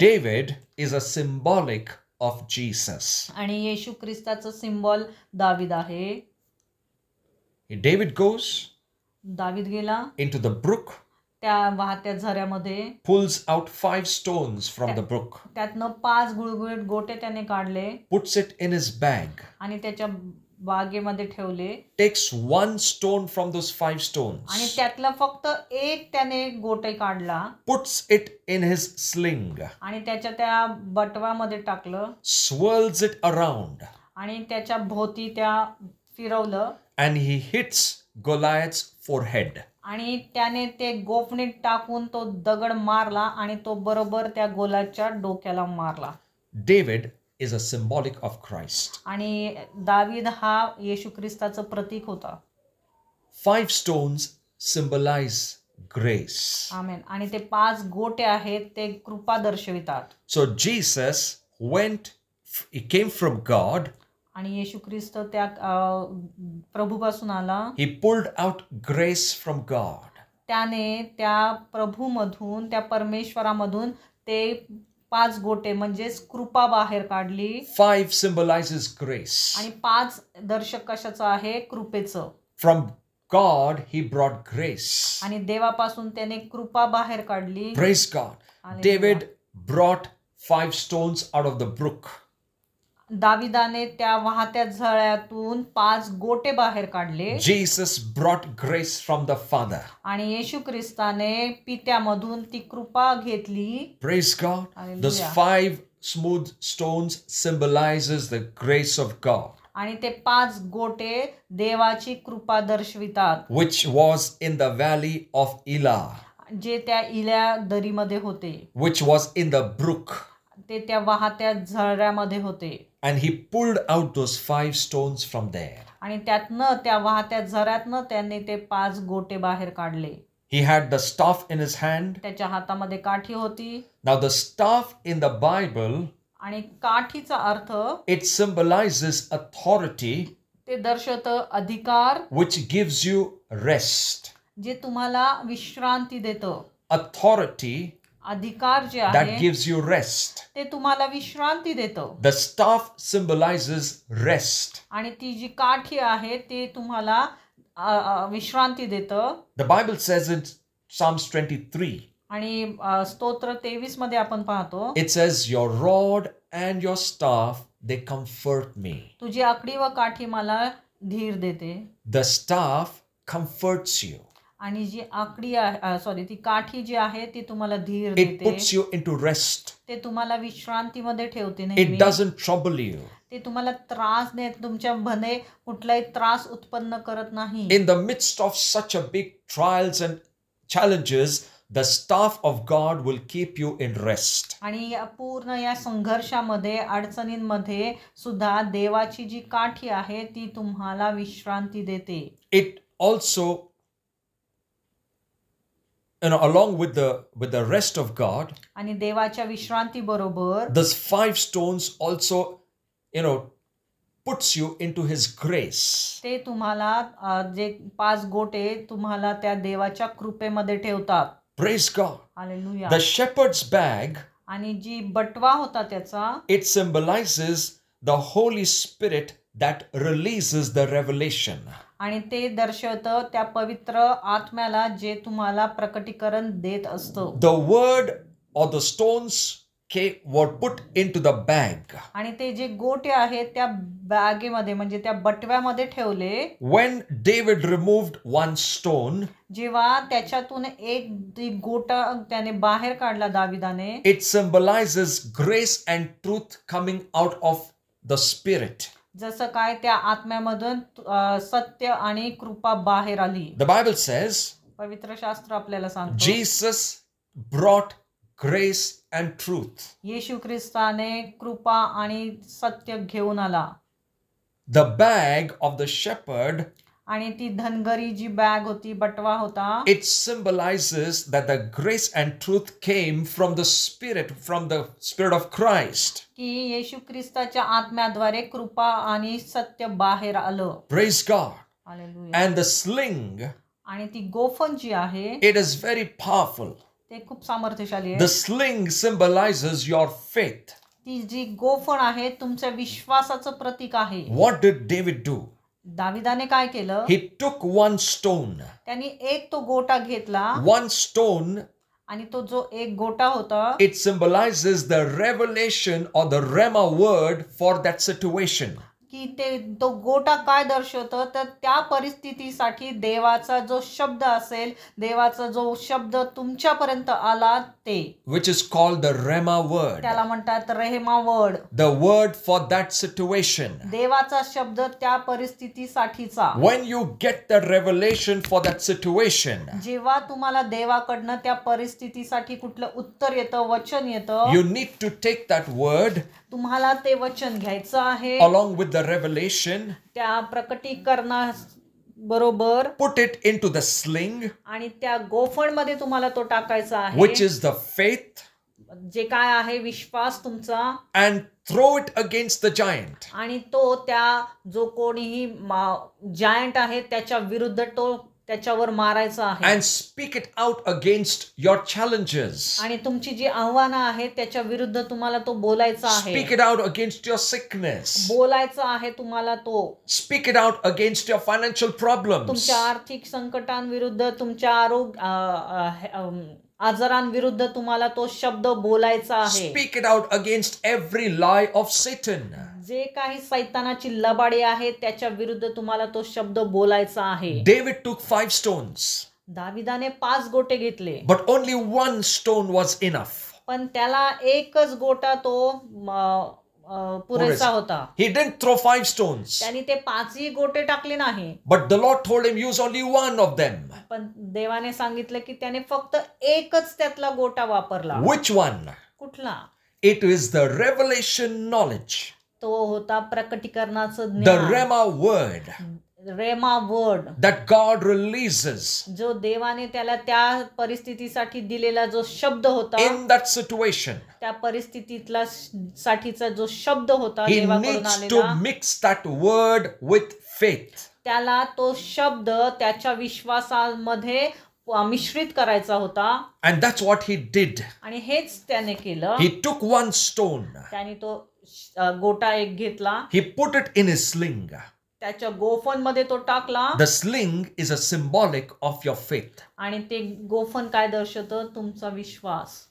David is a symbolic of Jesus. आणि येशू ख्रिस्ताचं सिम्बॉल दावीद आहे. David goes दावीद गेला into the brook, त्या वाहत्या झऱ्यामध्ये, pulls out 5 stones from the brook, त्यातनं 5 गुळगुळीत गोटे त्याने काढले, puts it in his bag, आणि त्याच्या बागेमध्ये ठेवले, takes 1 stone from those 5 आणि stones, त्यातलं फक्त एक त्याने गोटे काढला, puts it in his sling, आणि त्याच्या त्या बटवामध्ये टाकलं, swirls it around, आणि त्याच्या भोवती त्या फिरवलं, and he hits Goliath's forehead. आणि त्याने ते गोफणीत टाकून तो दगड मारला आणि तो बरोबर त्या गोलाच्या डोक्याला मारला. David is a symbolic of Christ. आणि दावीद हा येशू ख्रिस्ताचं प्रतीक होता. 5 stones symbolize grace. आमेन. आणि ते 5 गोटे आहेत ते कृपा दर्शवितात. So Jesus he came from God. आणि येशू ख्रिस्त त्या प्रभूपासून आला. He pulled out grace from God. त्याने त्या प्रभूमधून, त्या परमेश्वरामधून ते 5 गोटे म्हणजेच कृपा बाहेर काढली. 5 symbolizes grace. आणि 5 दर्शक कशाचं आहे? कृपेचं. From God, he brought grace. आणि देवापासून त्याने कृपा बाहेर काढली. Praise God. Hallelujah. David brought 5 stones out of the brook. दाविदाने त्या वाहत्या झऱ्यातून 5 गोटे बाहेर काढले. Jesus brought grace from the Father. आणि येशू ख्रिस्ताने पित्यामधून ती कृपा घेतली. Praise God. Hallelujah. Those 5 smooth stones symbolizes the grace of God, आणि ते 5 गोटे देवाची कृपा दर्शवितात, which was in the valley of Elah, जे त्या इल्या दरीमध्ये होते, which was in the brook. ते त्या वाहत्या झऱ्यामध्ये होते. And he pulled out those 5 stones from there. आणि त्यातनं त्या वाहत्या झऱ्यातनं त्यांनी ते 5 गोटे बाहेर काढले. He had the staff in his hand. त्याच्या हातामध्ये काठी होती. Now the staff in the Bible, आणि काठीचा अर्थ it symbolizes authority, ते दर्शवतं अधिकार, which gives you rest. जे तुम्हाला विश्रांती देतं. Authority अधिकार जे that आहे gives you rest. ते तुम्हाला विश्रांती देतं. The staff symbolizes rest. आणि ती जी काठी आहे ते तुम्हाला विश्रांती देतं. The Bible says in Psalms 23, आणि स्तोत्र 23 मध्ये आपण पाहतो, it says, your rod and your staff, they comfort me. तुझी आकडी व काठी मला धीर देते. The staff comforts you. आणि जी आकडी आहे ती काठी जी आहे ती तुम्हाला धीर It देते. puts you into rest. ते तुम्हाला विश्रांतीमध्ये ठेवते. It नेहमी doesn't trouble you. ते तुम्हाला त्रास देत, तुमच्या मध्ये कुठलाही त्रास उत्पन्न करत नाही. In the midst of such a big trials and challenges, the staff of God will keep you in rest. आणि पूर्ण या संघर्षामध्ये, अडचणींमध्ये सुद्धा देवाची जी काठी आहे ती तुम्हाला विश्रांती देते. It also, along with the rest of God, आणि देवाच्या विश्रांती बरोबर those 5 stones also, puts you into his grace. ते तुम्हाला जे 5 गोटे तुम्हाला त्या देवाच्या कृपेमध्ये ठेवतात. Praise God. Hallelujah. The shepherd's bag, आणि जी बटवा होता त्याचा, it symbolizes the Holy Spirit that releases the revelation. आणि ते दर्शवतं त्या पवित्र आत्म्याला जे तुम्हाला प्रकटीकरण देत असतं. The word or the stones were put into the bag. आणि ते जे गोटे आहेत त्या बॅगेमध्ये म्हणजे त्या बटव्यामध्ये ठेवले. When David removed one stone, जेव्हा त्याच्यातून एक गोटा त्याने बाहेर काढला दाविदाने, it symbolizes grace and truth coming out of the Spirit. जसं काय त्या आत्म्यामधून सत्य आणि कृपा बाहेर आली. The Bible says, पवित्र शास्त्र आपल्याला सांगतो, Jesus brought grace and truth. येशू ख्रिस्ताने कृपा आणि सत्य घेऊन आला. The bag of the shepherd, आणि ती धनगरी जी बॅग होती, बटवा होता, it symbolizes that the grace and truth came from the Spirit of Christ. की येशू ख्रिस्ताच्या आत्म्याद्वारे कृपा आणि सत्य बाहेर आलं. Praise God. Hallelujah. And the sling, आणि ती गोफन जी आहे it is very powerful. ते खूप सामर्थ्यशाली आहे. The sling symbolizes your faith. ती जी गोफन आहे तुमच्या विश्वासाचं प्रतीक आहे. What did David do? दाविदाने काय केलं? He took one stone. त्यांनी एक तो गोटा घेतला. One stone, आणि तो जो एक गोटा होता, it symbolizes the revelation or the Rhema word for that situation. की तो गोटा काय दर्शवतो तर त्या परिस्थितीसाठी देवाचा जो शब्द असेल, देवाचा जो शब्द तुमच्यापर्यंत आला ते, which is called the Rhema word. त्याला म्हणतात रेहमा word. The word for that situation. देवाचा शब्द त्या परिस्थितीसाठीचा. When you get the revelation for that situation, जेव्हा तुम्हाला देवाकडनं त्या परिस्थितीसाठी कुठलं उत्तर येतं, वचन येतं, you need to take that word तुम्हाला ते वचन घ्यायचं आहे. along with the revelation, त्या प्रकटीकरणा बरोबर put it into the sling, आणि त्या गोफण मध्ये तुम्हाला तो टाकायचा आहे, which is the faith, जे काय आहे विश्वास तुमचा, and throw it against the giant. आणि तो त्या जो कोणीही जायंट आहे त्याच्या विरुद्ध तो त्याच्यावर मारायचं आहे and speak it out against your challenges. आणि तुमची जी आव्हानं आहेत त्याच्या विरुद्ध तुम्हाला तो बोलायचा आहे Speak it out against your sickness. बोलायचा आहे तुम्हाला तो Speak it out against your financial problems. तुमच्या आर्थिक संकटांविरुद्ध तुमच्या आजारांविरुद्ध तुम्हाला तो शब्द बोलायचा आहे Speak it out against every lie of Satan. जे काही सैतानाची लबाडी आहे त्याच्या विरुद्ध तुम्हाला तो शब्द बोलायचा आहे David took 5 stones, दाविदाने 5 गोटे घेतले but only 1 stone was enough. पण त्याला एकच गोटा तो पुरेसा होता He didn't throw 5 stones, त्यांनी ते 5ही गोटे टाकले नाही but the Lord told him use only 1 of them. पण देवाने सांगितलं की त्याने फक्त एकच त्यातला गोटा वापरला Which one? कुठला It is the revelation knowledge, तो होता प्रकटीकरणाचं the ज्ञान Rhema word rhema word that God releases जो देवाने त्याला त्या परिस्थितीसाठी दिलेला जो शब्द होता in that situation. त्या परिस्थितीतला साठीचा जो शब्द होता He देवाकडून needs to आलेला mix that word with faith. त्याला तो शब्द त्याच्या विश्वासामध्ये मिश्रित करायचा होता And that's what he did. आणि हेच त्याने केलं He took 1 stone. त्याने तो गोटा एक घेतला He put it in his sling. त्याच्या गोफन मध्ये तो टाकला The sling is a symbolic of your faith. आणि ते गोफन काय दर्शवतं तुमचा विश्वास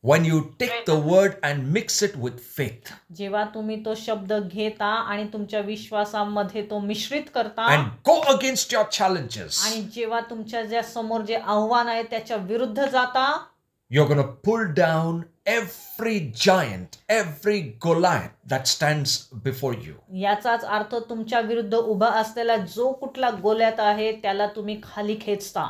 When you take the word and mix it with faith जेव्हा तुम्ही तो शब्द घेता आणि तुमच्या विश्वासामध्ये तो मिश्रित करता and go against your challenges, आणि जेव्हा तुमच्या ज्या समोर जे आव्हान आहे त्याच्या विरुद्ध जाता you're going to pull down every giant, every Goliath that stands before you. याचाच अर्थ तुमच्या विरुद्ध उभा असलेला जो कुठला गोल्यात आहे त्याला तुम्ही खाली खेचता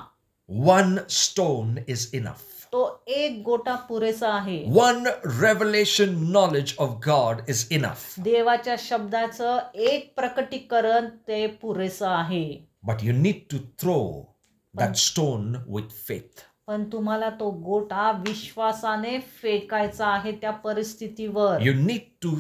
1 stone is enough. तो एक गोटा पुरेसा आहे 1 revelation knowledge of God is enough. देवाच्या शब्दाचं एक प्रकटीकरण ते पुरेसं आहे But you need to throw that stone with faith. पण तुम्हाला तो गोटा विश्वासाने फेकायचा आहे त्या परिस्थितीवर You need to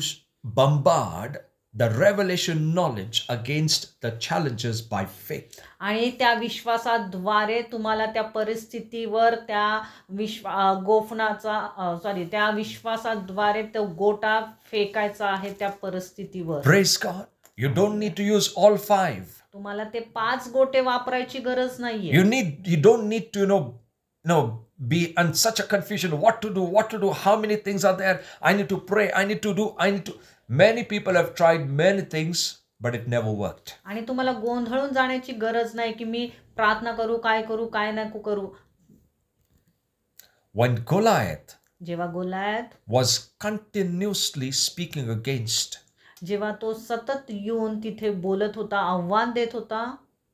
bombard the revelation knowledge against the challenges by faith. आणि त्या विश्वासाद्वारे तुम्हाला त्या परिस्थितीवर त्या त्या विश्वासाद्वारे तो गोटा फेकायचा आहे त्या परिस्थितीवर Praise God. You don't need to use all 5. तुम्हाला ते 5 गोटे वापरायची गरज नाहीये You don't need to be in such a confusion. What to do, how many things are there? I need to pray, I need to. Many people have tried many things, but it never worked. आणि तुम्हाला गोंधळून जाण्याची गरज नाही की मी प्रार्थना करू काय नको करू When Goliath जेव्हा Goliath was continuously speaking against, जेव्हा तो सतत येऊन तिथे बोलत होता आव्हान देत होता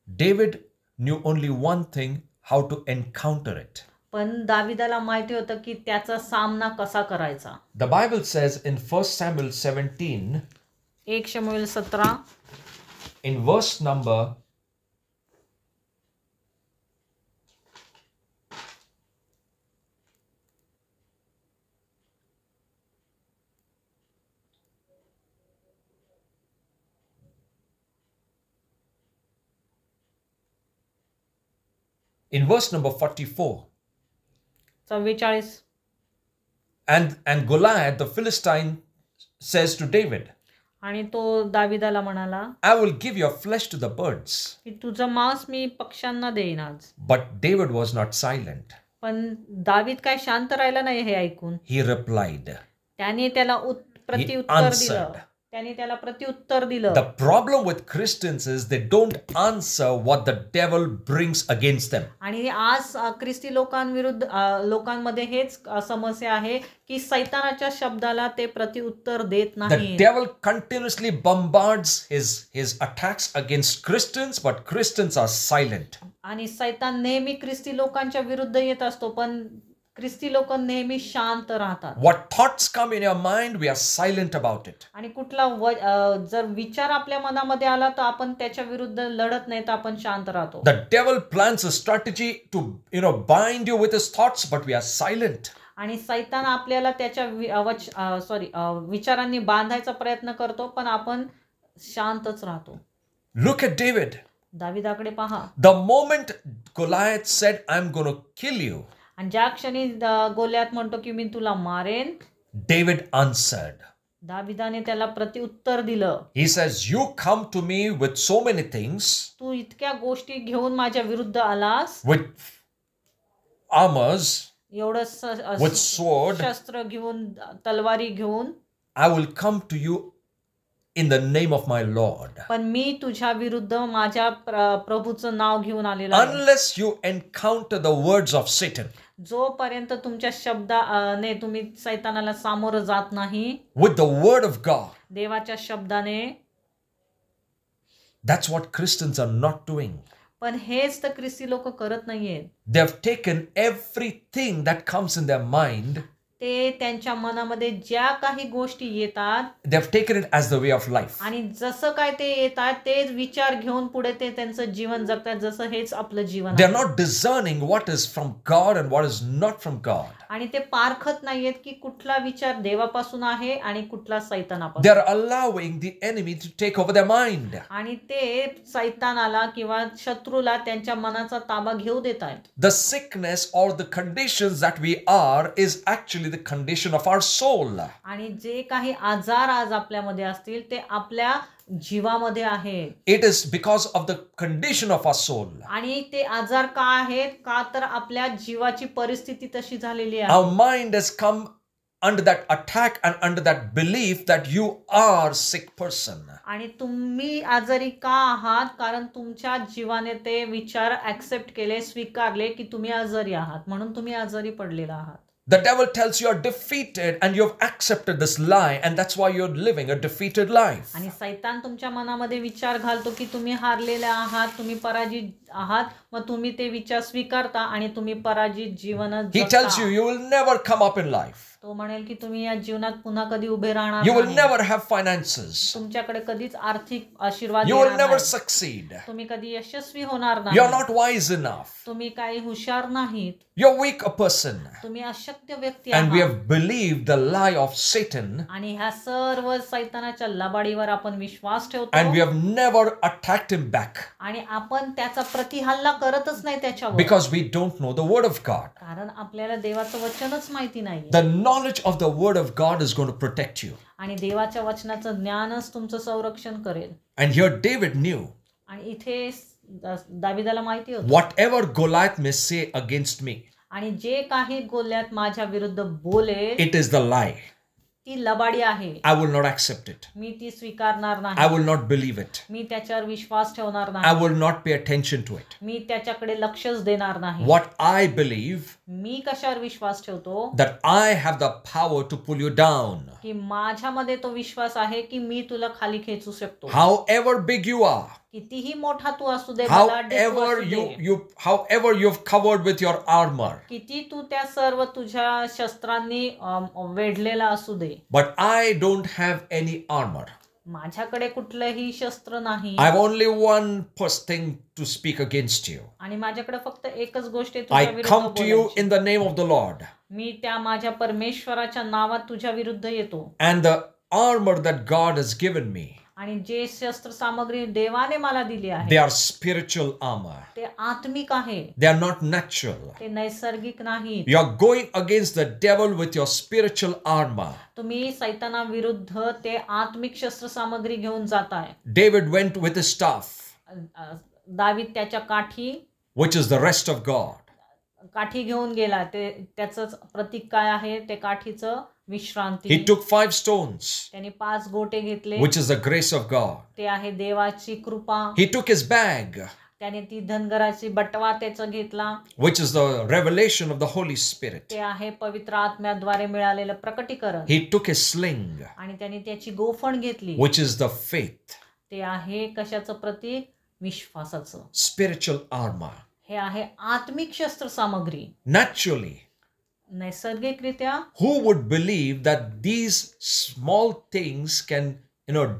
David knew only one thing, how to encounter it. पण दाविदाला माहिती होतं की त्याचा सामना कसा करायचा The Bible says in 1 Samuel 17, 1 शमूएल 17 in verse number 44. 44 And Goliath, the Philistine, says to David, आणि तो दाविदाला म्हणाला I will give your flesh to the birds. की तुझं मांस मी पक्ष्यांना देईन आज But David was not silent. पण दावीद काय शांत राहिला नाही हे ऐकून He replied. त्याने त्याला प्रत्युत्तर दिलं त्याने त्याला प्रत्युत्तर दिलं The problem with Christians is they don't answer what the devil brings against them. आणि आज ख्रिस्ती लोकांमध्ये हेच समस्या आहे की सैतानाच्या शब्दाला ते प्रत्युत्तर देत The नाही devil continuously bombards his attacks against Christians, but Christians are silent. आणि सैतान नेहमी ख्रिस्ती लोकांच्या विरुद्ध येत असतो पण ख्रिस्ती लोक नेहमी शांत राहतात What thoughts come in your mind, we are silent about it. आणि कुठला जर विचार आपल्या मनामध्ये आला तर आपण त्याच्या विरुद्ध लढत नाही तर आपण शांत राहतो The devil plans a strategy to bind you with his thoughts, but we are silent. आणि सैतान आपल्याला त्याच्या विचारांनी बांधायचा प्रयत्न करतो पण आपण शांतच राहतो Look at David. दाविदाकडे पहा. The moment Goliath said, I'm going to kill you, आणि ज्या क्षणी गोल्यात म्हणतो की मी तुला मारेन, David answered. दाविदाने त्याला प्रत्युत्तर दिलं. He says, you come to me with so many things, तू इतक्या गोष्टी घेऊन माझ्या विरुद्ध आलास, with armors, एवढं with sword. शस्त्र घेऊन, तलवारी घेऊन, I will come to you in the name of my Lord. पण मी तुझ्या विरुद्ध माझ्या प्रभूचं नाव घेऊन आलेलो आहे. Unless you encounter the words of Satan, जोपर्यंत तुमच्या शब्दाने तुम्ही सैतानाला सामोरं जात नाही, with the word of God. देवाच्या शब्दाने. That's what Christians are not doing. पण हेच तर ख्रिस्ती लोक करत नाहीयेत. They have taken everything that comes in their mind. ते त्यांच्या मनामध्ये ज्या काही गोष्टी येतात, They have taken it as the way of life. आणि जसं काय ते येतात तेच विचार घेऊन पुढे ते त्यांचं जीवन जगतात, जसं हेच आपलं जीवन They आहे. are not discerning what is from God and what is not from God. आणि ते पारखत नाहीयेत की कुठला विचार देवापासून आहे आणि कुठला They सैतानापासून. are allowing the enemy to take over their mind. आणि ते सैतानाला किंवा शत्रूला त्यांच्या मनाचा ताबा घेऊ देत आहेत. The sickness or the conditions that we are is actually the condition of our soul. आणि जे काही आजार आज आपल्यामध्ये असतील ते आपल्या जीवामध्ये आहे. It is because of the condition of our soul. आणि ते आजार का आहेत? का तर आपल्या जीवाची परिस्थिती तशी झालेली आहे. Our mind has come under that attack and under that belief that you are sick person. आणि तुम्ही आजारी का आहात? कारण तुमच्या जीवाने ते विचार ऍक्सेप्ट केले, स्वीकारले की तुम्ही आजारी आहात, म्हणून तुम्ही आजारी पडलेला आहात. The devil tells you are defeated and you have accepted this lie, and that's why you're living a defeated life. आणि सैतान तुमच्या मनामध्ये विचार घालतो की तुम्ही हारलेले आहात, तुम्ही पराजित आहात, मग तुम्ही ते विचार स्वीकारता आणि तुम्ही पराजित जीवन He tells you you will never come up in life. तो म्हणेल की तुम्ही या जीवनात पुन्हा कधी उभे राहणार You will नाही. never have finances. तुमच्याकडे कधीच आर्थिक आशीर्वाद You will येणार never नाही. succeed. तुम्ही कधी यशस्वी होणार You're नाही. not wise enough. तुम्ही काही हुशार नाहीत. You're weak a person. तुम्ही अशक्य व्यक्ती And we आहात. have believed the lie of Satan, आणि ह्या सर्व सैतानाच्या लबाडीवर आपण विश्वास ठेवतो. and we have never attacked him back आणि आपण त्याचा प्रतिहल्ला करतच नाही त्याच्यावर. because we don't know the word of God. कारण आपल्याला देवाचं वचनच माहिती नाही. The knowledge of the word of God is going to protect you. आणि देवाच्या वचनाचं ज्ञानच तुमचं संरक्षण करेल. And here David knew आणि इथे दाविदाला माहिती होतं. whatever Goliath may say against me, आणि जे काही गोल्यात माझ्या विरुद्ध बोलेल it is the lie. ती लबाडी आहे. I will not accept it. मी ती स्वीकारणार I नाही. will not believe it. मी त्याच्यावर विश्वास ठेवणार I नाही. will not pay attention to it. मी त्याच्याकडे लक्षच देणार नाही. What I believe, मी कशावर विश्वास ठेवतो? that I have the power to pull you down. की माझ्यामध्ये तो विश्वास आहे की मी तुला खाली खेचू शकतो. However big you are, कितीही मोठा तू असू दे, बलाढ्य तू however असू दे, however you've covered with your armor, किती तू त्या सर्व तुझ्या शस्त्रांनी वेढलेला असू दे, but I don't have any armor. माझ्याकडे कुठलंही शस्त्र नाही. I have only one thing to speak against you. आणि माझ्याकडे फक्त एकच गोष्ट आहे I तुझ्या विरुद्ध come to you बोलायची. in the name of the Lord, मी त्या माझ्या परमेश्वराच्या नावात तुझ्या विरुद्ध येतो. and the armor that God has given me, आणि जे शस्त्र सामग्री देवाने मला दिली आहे they are spiritual armor. ते आत्मिक आहे, They are not natural. ते नैसर्गिक नाही. You are going against the devil with your spiritual armor. तुम्ही सैतानाविरुद्ध ते आत्मिक शस्त्र सामग्री घेऊन जाताय. David went with his staff, दावीद त्याच्या काठी which is the rest of God. काठी घेऊन गेला. ते त्याचंच प्रतीक काय आहे? ते काठीचं विश्रांती. He took 5 stones, त्याने 5 गोटे घेतले. which is the grace of God. ते आहे देवाची कृपा. He took his bag, त्याने ती धनगराची बटवा त्याचा घेतला. which is the revelation of the Holy Spirit. ते आहे पवित्र आत्म्याद्वारे मिळालेलं प्रकटीकरण. He took his sling, आणि त्याने त्याची गोफण घेतली. which is the faith. ते आहे कशाचं प्रतीक? विश्वासाचं. Spiritual armor. हे आहे आत्मिक शस्त्र सामग्री. Naturally, नैसर्गिकरित्या who would believe that these small things can,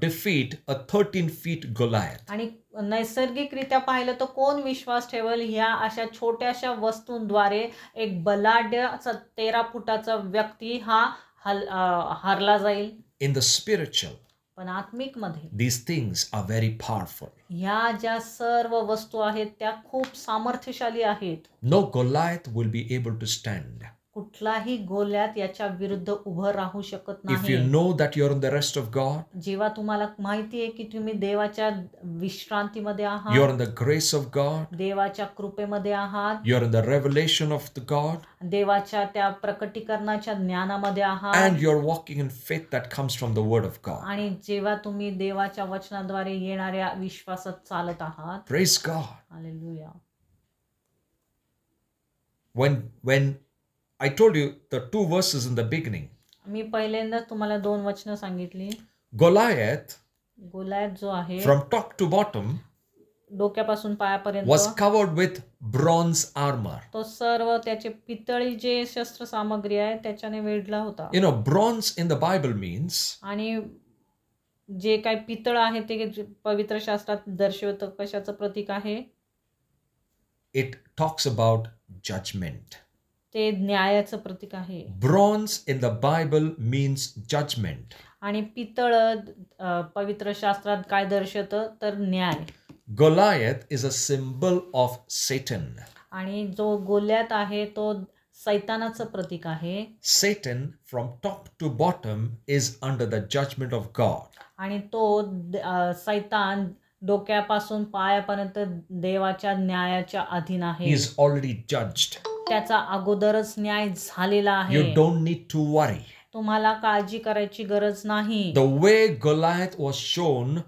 defeat a 13 feet Goliath? आणि नैसर्गिकरित्या पाहिलं तर कोण विश्वास ठेवेल ह्या अशा छोट्याशा वस्तूंद्वारे एक बलाढ्य 13 फुटाचा व्यक्ती हा हारला जाईल? In the spiritual, पण आत्मिक मध्ये these things are very powerful. ह्या ज्या सर्व वस्तू आहेत त्या खूप सामर्थ्यशाली आहेत. No Goliath will be able to stand. कुठलाही गोल्यात याच्या विरुद्ध उभं राहू शकत If you नाही. know that you're in the rest of God, जेव्हा तुम्हाला माहिती आहे की तुम्ही देवाच्या विश्रांतीमध्ये you're आहात, in the grace of God, देवाच्या कृपेमध्ये आहात, you're in the revelation of the God, देवाच्या त्या प्रकटीकरणाच्या ज्ञानामध्ये आहात, and you're walking in faith that comes from the Word of God. आणि जेव्हा तुम्ही देवाच्या वचनाद्वारे येणाऱ्या विश्वासात चालत आहात. Praise God. Hallelujah. When I told you the two verses in the beginning, मी पहिल्यांदा तुम्हाला 2 वचनं सांगितली. Goliath, गोल्यात जो आहे from top to bottom, डोक्यापासून was पायापर्यंत covered with bronze armor. तो सर्व त्याचे पितळी जे शस्त्र सामग्री आहे त्याच्याने वेढला होता. You know, bronze in the Bible means आणि जे काही पितळ आहे ते पवित्र शास्त्रात दर्शवतं कशाचं प्रतीक आहे? it talks about judgment. ते न्यायाचं प्रतीक आहे. Bronze in the Bible means judgment. आणि पितळ पवित्र शास्त्रात काय दर्शवतं तर न्याय. Goliath is a symbol of Satan. आणि जो गोल्यात आहे तो सैतानाचं प्रतीक आहे. Satan from top to bottom is under the judgment of God. आणि तो सैतान डोक्यापासून पायापर्यंत देवाच्या न्यायाच्या अधीन He आहे. is already judged. त्याचा अगोदरच न्याय झालेला You आहे. don't need to worry. तुम्हाला काळजी करायची गरज नाही. The way Goliath was shown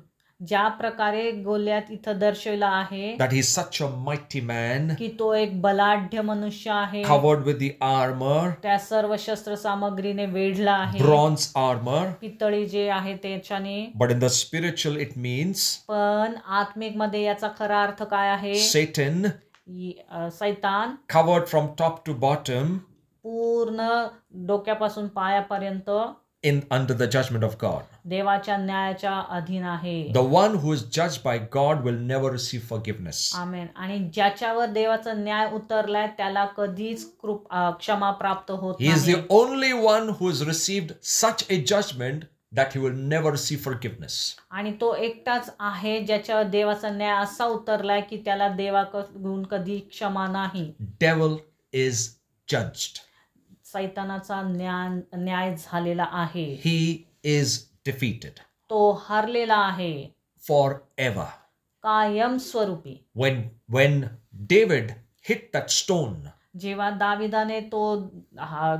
ज्या प्रकारे गोल्यात इथं दर्शवला आहे that he's such a mighty man, की तो एक बलाढ्य मनुष्य आहे, covered with the armor, त्या सर्व शस्त्र सामग्रीने वेढला आहे, bronze armor. पितळी जे आहे त्याच्याने. But in the spiritual, it means पण आत्मिक मध्ये याचा खरा अर्थ काय आहे? Satan, सैतान covered from top to bottom, पूर्ण डोक्यापासून पायापर्यंत under the judgment of God. देवाच्या न्यायाच्या अधीन आहे. The one who is judged by God will never receive forgiveness. आमेन. आणि ज्याच्यावर देवाचा न्याय उतरलाय त्याला कधीच क्षमा प्राप्त होत He is नाही. the only one who has received such a judgment that he will never receive forgiveness. आणि तो एकटाच आहे ज्याच्यावर देवाचा न्याय असा उतरलाय की त्याला देवाकडून कधी क्षमा नाही. Devil is judged. सैतानाचा न्याय झालेला आहे. He is defeated तो हारलेला आहे forever. कायम स्वरूपी. When David hit that stone, जेव्हा दाविदाने तो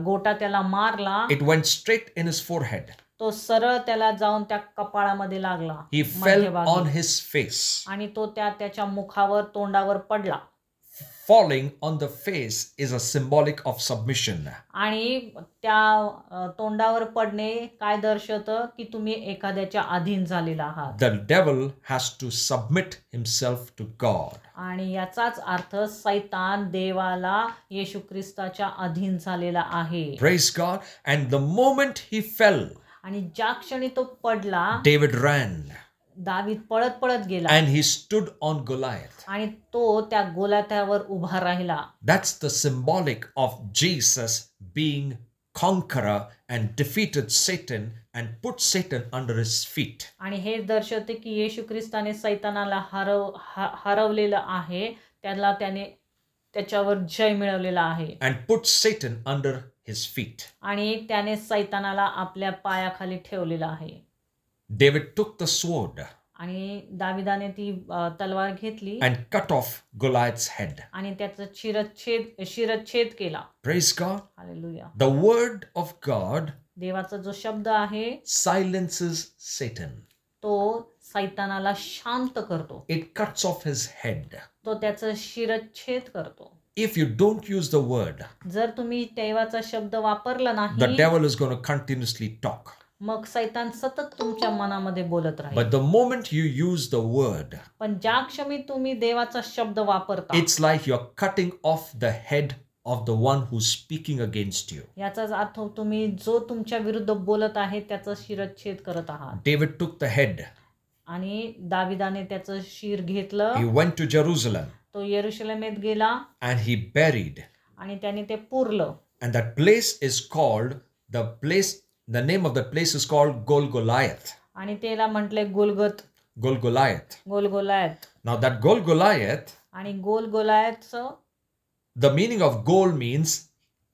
गोटा त्याला मारला, it went straight in his forehead. तो सरळ त्याला जाऊन त्या कपाळामध्ये लागला. He fell मध्यभागी. on his face. आणि तो त्याच्या मुखावर तोंडावर पडला. Falling on the face is a symbolic of submission. आणि त्या तोंडावर पडणे काय दर्शवतं की तुम्ही एखाद्याच्या अधीन झालेला आहात. The devil has to submit himself to God. आणि याचाच अर्थ सैतान देवाला येशू ख्रिस्ताच्या अधीन झालेला आहे. Praise God. And the moment he fell, आणि ज्या क्षणी तो पडला, David ran दावीद पळत पळत गेला and he stood on Goliath. आणि तो त्या गोल्याथ्यावर उभा राहिला. That's the symbolic of Jesus being conqueror and defeated Satan and put Satan under his feet. आणि हे दर्शवते की येशू ख्रिस्ताने सैतानाला हरवलेलं आहे, त्याने त्याच्यावर जय मिळवलेला आहे. And put Satan under his feet. आणि त्याने सैतानाला आपल्या पायाखाली ठेवलेला आहे. David took the sword आणि दाविदाने ती तलवार घेतली and cut off Goliath's head. आणि त्याचा शिरच्छेद केला. Praise God. Hallelujah. The word of God देवाचा जो शब्द आहे silences Satan. तो सैतानाला शांत करतो. It cuts off his head. तो त्याचा शिरच्छेद करतो. If you don't use the word, जर तुम्ही देवाचा शब्द वापरला the नाही, devil is going to continuously talk. मग सैतान सतत तुमच्या मनामध्ये बोलत राहील. But the moment you use the word, पण ज्या क्षणी तुम्ही देवाचा शब्द वापरता, it's like you're cutting off the head of the one who's speaking against you. याचाच अर्थ तुम्ही जो तुमच्या विरुद्ध बोलत आहे त्याचा शिरच्छेद करत आहात. David took the head. आणि दाविदाने त्याचं शिर घेतलं. He went to Jerusalem तो यरुशलेमेत गेला and he buried. आणि त्याने ते पुरलं. And that place is called the name of that place is called Golgoliath. आणि त्याला म्हटले गोलगत Golgoliath. गोलगोलायत. Now that Golgoliath, आणि गोलगोलायतचं the meaning of Gol means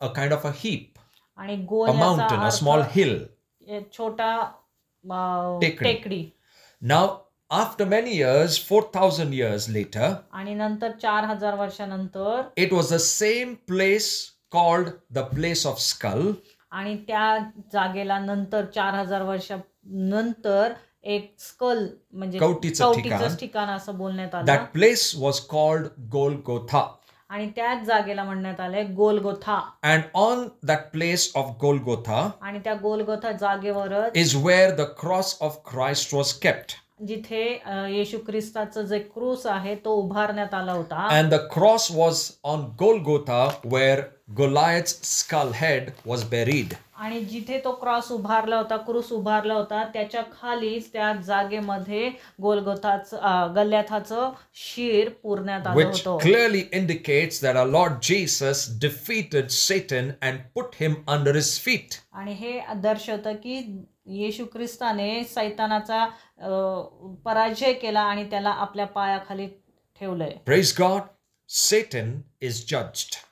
a kind of a heap, आणि a गोल याचा mountain, a small अर्थ hill. छोटा टेकडी. टेकडी. Now, after many years, 4,000 years later, आणि नंतर 4000 वर्षानंतर it was the same place called the place of skull. आणि त्या जागेला नंतर 4000 वर्षानंतर एक स्कल म्हणजे कवटीचं कवटीचं ठिकाण असं बोलण्यात आलं. That place was called Golgotha. आणि त्याच जागेला म्हणण्यात आले Golgotha. And on that place of Golgotha आणि त्या गोलगोथा जागेवरच is where the cross of Christ was kept. जिथे येशू ख्रिस्ताचं जे क्रूस आहे तो उभारण्यात आला होता. And the cross was on Golgotha where Goliath's skull head was buried. आणि जिथे तो क्रॉस उभारला होता, क्रूस उभारला होता, त्याच्या खालीच त्या जागेमध्ये गल्याथाचं शीर पुरण्यात आलं Which होतं. clearly indicates that our Lord Jesus defeated Satan and put him under his feet. आणि हे दर्शवतं की येशू ख्रिस्ताने सैतानाचा पराजय केला आणि त्याला आपल्या पायाखाली ठेवलंय. Praise God. Satan is judged.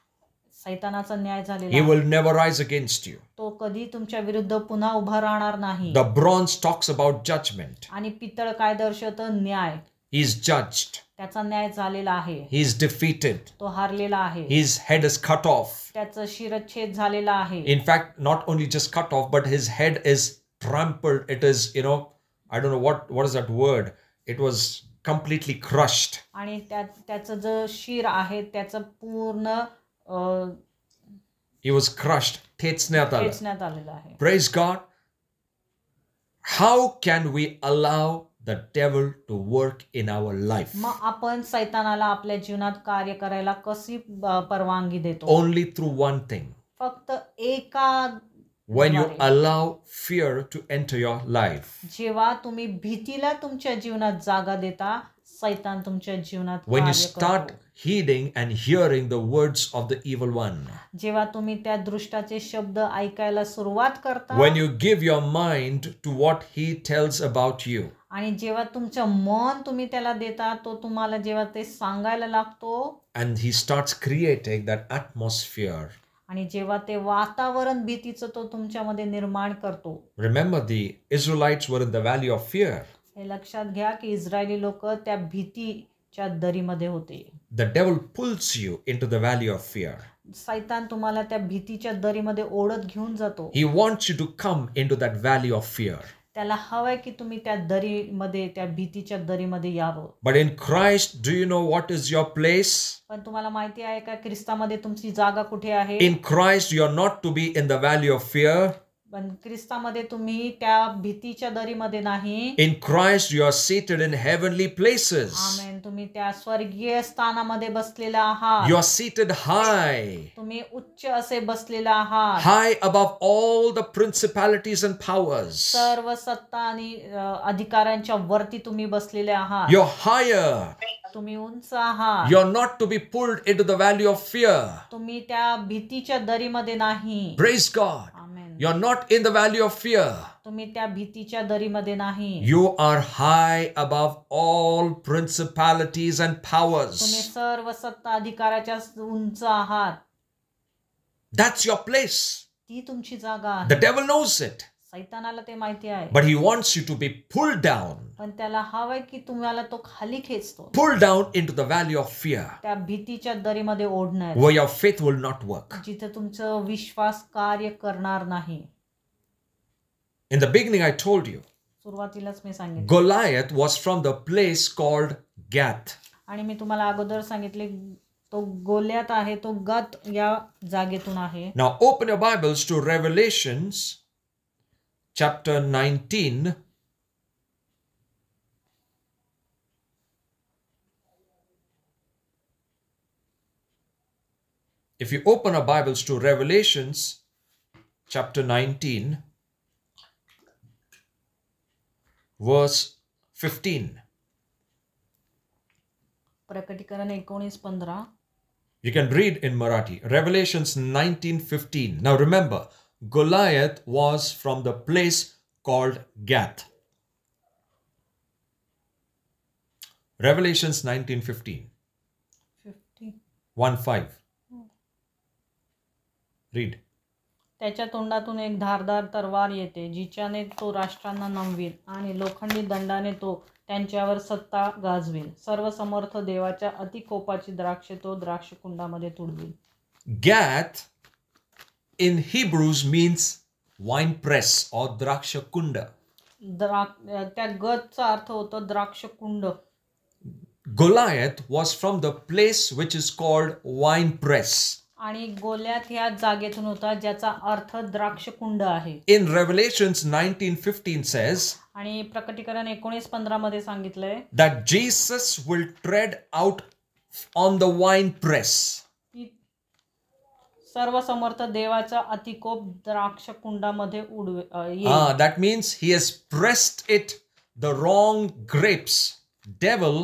सैतानाचा न्याय He झालेला. will never rise against you. तो कधी तुमच्या विरुद्ध पुन्हा उभा राहणार नाही. The bronze talks about judgment. आणि पितळ काय दर्शवतं? न्याय. He is judged. त्याचा न्याय झालेला आहे. He is defeated. तो हारलेला आहे. His head is cut off. त्याचं शिरच्छेद झालेला आहे. In fact, not only just cut off, but his head is trampled. It is, I don't know what is that word. It was completely crushed. आणि त्याचं जे शिर आहे त्याचं पूर्ण He was crushed. ठेचण्यात आलेलं आहे. Praise God. How can we allow the devil to work in our life? मग आपण सैतानाला आपल्या जीवनात कार्य करायला कशी परवानगी देतो? Only through one thing. फक्त एका When you allow fear to enter your life. जेव्हा तुम्ही भीतीला तुमच्या जीवनात जागा देता, सैतान तुमच्या जीवनात When you कार्य start करतो. heeding and hearing the words of the evil one. जेव्हा तुम्ही त्या दृष्टाचे शब्द ऐकायला सुरुवात करता. When you give your mind to what he tells about you. आणि जेव्हा तुमचं मन तुम्ही त्याला देता, तो तुम्हाला जेव्हा ते सांगायला लागतो. And he starts creating that atmosphere. आणि जेव्हा ते वातावरण भीतीचं तो तुमच्यामध्ये निर्माण करतो. Remember, the Israelites were in the valley of fear. हे लक्षात घ्या की इस्रायली लोक त्या भीतीच्या दरीमध्ये होते. The devil pulls you into the valley of fear. सैतान तुम्हाला त्या भीतीच्या दरीमध्ये ओढत घेऊन जातो. He wants you to come into that valley of fear. त्याला हवंय की तुम्ही त्या दरीमध्ये, त्या भीतीच्या दरीमध्ये यावं. But in Christ, do you know what is your place? पण तुम्हाला माहिती आहे का ख्रिस्तामध्ये तुमची जागा कुठे आहे? In Christ, you are not to be in the valley of fear. पण ख्रिस्तामध्ये तुम्ही त्या भीतीच्या दरीमध्ये नाही. In Christ, you are seated in heavenly places. आमेन. तुम्ही त्या स्वर्गीय स्थानामध्ये बसलेला आहात. You are seated high. तुम्ही उच्च असे बसलेला आहात. High above all the principalities and powers. सर्व सत्ता आणि अधिकारांच्या वरती तुम्ही बसलेले आहात. You're higher. तुम्ही उंच आहात. You're not to be pulled into the valley of fear. तुम्ही त्या भीतीच्या दरीमध्ये नाही. Praise God. Amen. You're not in the valley of fear. तुम्ही त्या भीतीच्या दरीमध्ये नाही. You are high above all principalities and powers. तुम्ही सर्व सत्ता अधिकाराच्या उंच आहात. That's your place. ती तुमची जागा The आहे. devil knows it. सैतानाला ते माहिती आहे. But he wants you to be pulled down. पण त्याला हवंय की तुम्हाला तो खाली खेचतो. Pulled down into the valley of fear. त्या भीतीच्या दरीमध्ये ओढणार. Where your faith will not work. जिथे तुमचं विश्वास कार्य करणार नाही. In the beginning I told you. सुरुवातीलाच मी सांगितलं. Goliath was from the place called Gath. आणि मी तुम्हाला अगोदर सांगितले तो गोल्यात आहे, तो गत या जागेतून आहे. Now open your Bibles to Revelations chapter 19. If you open our Bibles to Revelations chapter 19, verse 15. प्रकटीकरण 19:15. You can read in Marathi. Revelations 19:15. Now remember, Goliath was from the place called Gath. Revelations 19:15. 1:5. Read. त्याच्या तोंडातून एक धारदार तरवार येते, जिच्याने तो राष्ट्रांना नमवील आणि लोखंडी दंडाने तो त्यांच्यावर सत्ता गाजवेल. सर्वसमर्थ देवाच्या अतिकोपाची द्राक्षे तो द्राक्षकुंडामध्ये तुडवील. Gath in Hebrews means wine press or drakshakunda. त्या गतचा अर्थ होतो द्राक्षकुंड. Goliath was from the place which is called wine press. आणि गोल्यात ह्या जागेतून होता ज्याचा अर्थ द्राक्षकुंड आहे. In Revelations 19:15 says आणि प्रकटीकरण 19:15 मध्ये सांगितलंय that Jesus will tread out on the wine press. की सर्वसमर्थ देवाचा अतिकोप द्राक्षकुंडामध्ये येईल. That means he has pressed it the wrong grapes. Devil,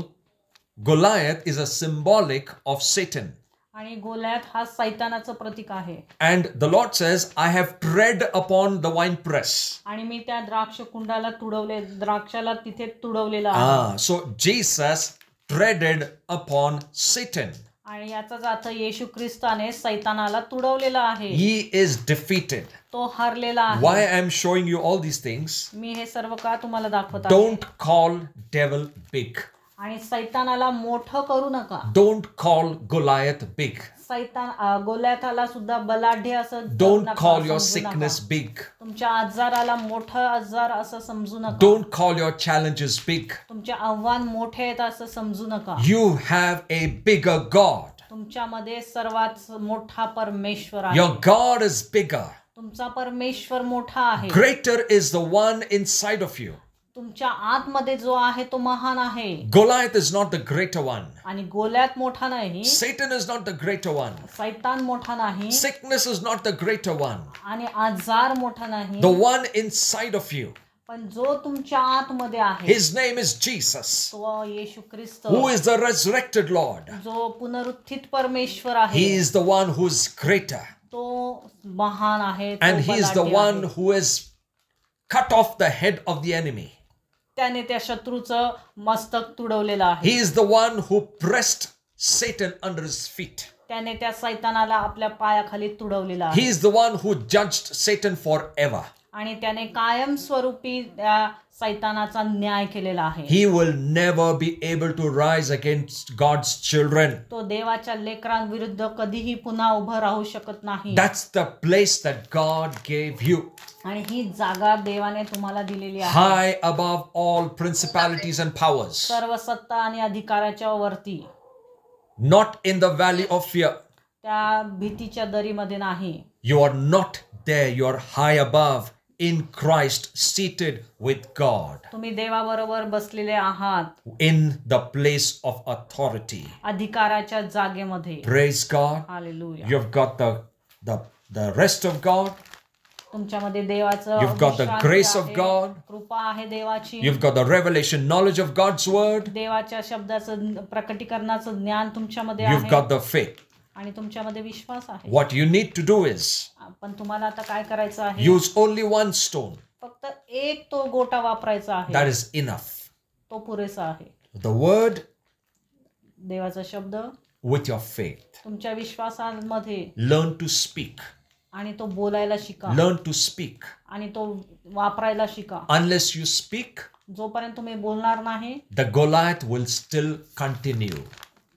Goliath is a symbolic of Satan. आणि गोल्यात हा सैतानाचं प्रतीक आहे. And the Lord says, I have tread upon the wine press. आणि मी त्या द्राक्षकुंडाला तुडवले, द्राक्षाला तिथे तुडवलेला आहे. So Jesus treaded upon Satan. आणि याचाच अर्थ येशू ख्रिस्ताने सैतानाला तुडवलेला आहे. He is defeated. तो हरलेला आहे. Why I am showing you all these things? मी हे सर्व का तुम्हाला दाखवत आहे? Don't call devil big. आणि सैतानाला मोठं करू नका. Don't call Goliath big. सैतान गोल्याथाला सुद्धा बलाढ्य असं Don't call your sickness big. तुमच्या आजाराला मोठं आजार असं समजू नका. Don't call your challenges big. तुमचे आव्हान मोठे आहेत असं समजू नका. You have a bigger God. तुमच्यामध्ये सर्वात मोठा परमेश्वर आहे. Your God is bigger. तुमचा परमेश्वर मोठा आहे. Greater is the one inside of you. तुमच्या आतमध्ये जो आहे तो महान आहे. Goliath is not the greater one. आणि गोल्यात मोठा नाही. Satan is not the greater one. सैतान मोठा नाही. Sickness is not the greater one. आणि आजार मोठा नाही. The one inside of you. पण जो तुमच्या आतमध्ये आहे His name is Jesus, तो येशू ख्रिस्त, who is the resurrected Lord. जो पुनरुत्थित परमेश्वर आहे. He is the one who is greater. तो महान आहे. And he is the one who has cut off the head of the enemy. त्याने त्या शत्रूचं मस्तक तुडवलेलं आहे. He is the one who pressed Satan under his feet. त्याने त्या सैतानाला आपल्या पायाखाली तुडवलेलं He आहे. is the one who judged Satan forever. आणि त्याने कायमस्वरूपी त्या सैतानाचा न्याय केलेला आहे. He will never be able to rise against God's children. तो देवाच्या लेकरांविरुद्ध कधीही पुन्हा उभं राहू शकत नाही. That's the place that God gave you. आणि ही जागा देवाने तुम्हाला दिलेली आहे. High above all principalities and powers. सर्व सत्ता आणि अधिकाराच्या वरती. Not in the valley of fear. त्या भीतीच्या दरीमध्ये नाही. You are not there. You are high above in Christ, seated with God. तुम्ही देवाबरोबर बसलेले आहात. In the place of authority. अधिकाराच्या जागेमध्ये. Praise God. Hallelujah. You've got the rest of God. तुमच्यामध्ये देवाचं You've got the grace of God. कृपा आहे देवाची. You've got the revelation knowledge of God's word. देवाच्या शब्दाचं प्रकटीकरणाचं ज्ञान तुमच्यामध्ये You've आहे. got the faith. आणि तुमच्यामध्ये विश्वास आहे. What you need to do is पण तुम्हाला आता काय करायचं आहे? use only one stone. फक्त एक तो गोटा वापरायचा आहे. That is enough. तो पुरेसा आहे. The word देवाचा शब्द with your faith. तुमच्या विश्वासामध्ये Learn to speak. आणि तो बोलायला शिका. Learn to speak. आणि तो वापरायला शिका. Unless you speak, जोपर्यंत तुम्ही बोलणार नाही the Goliath will still continue.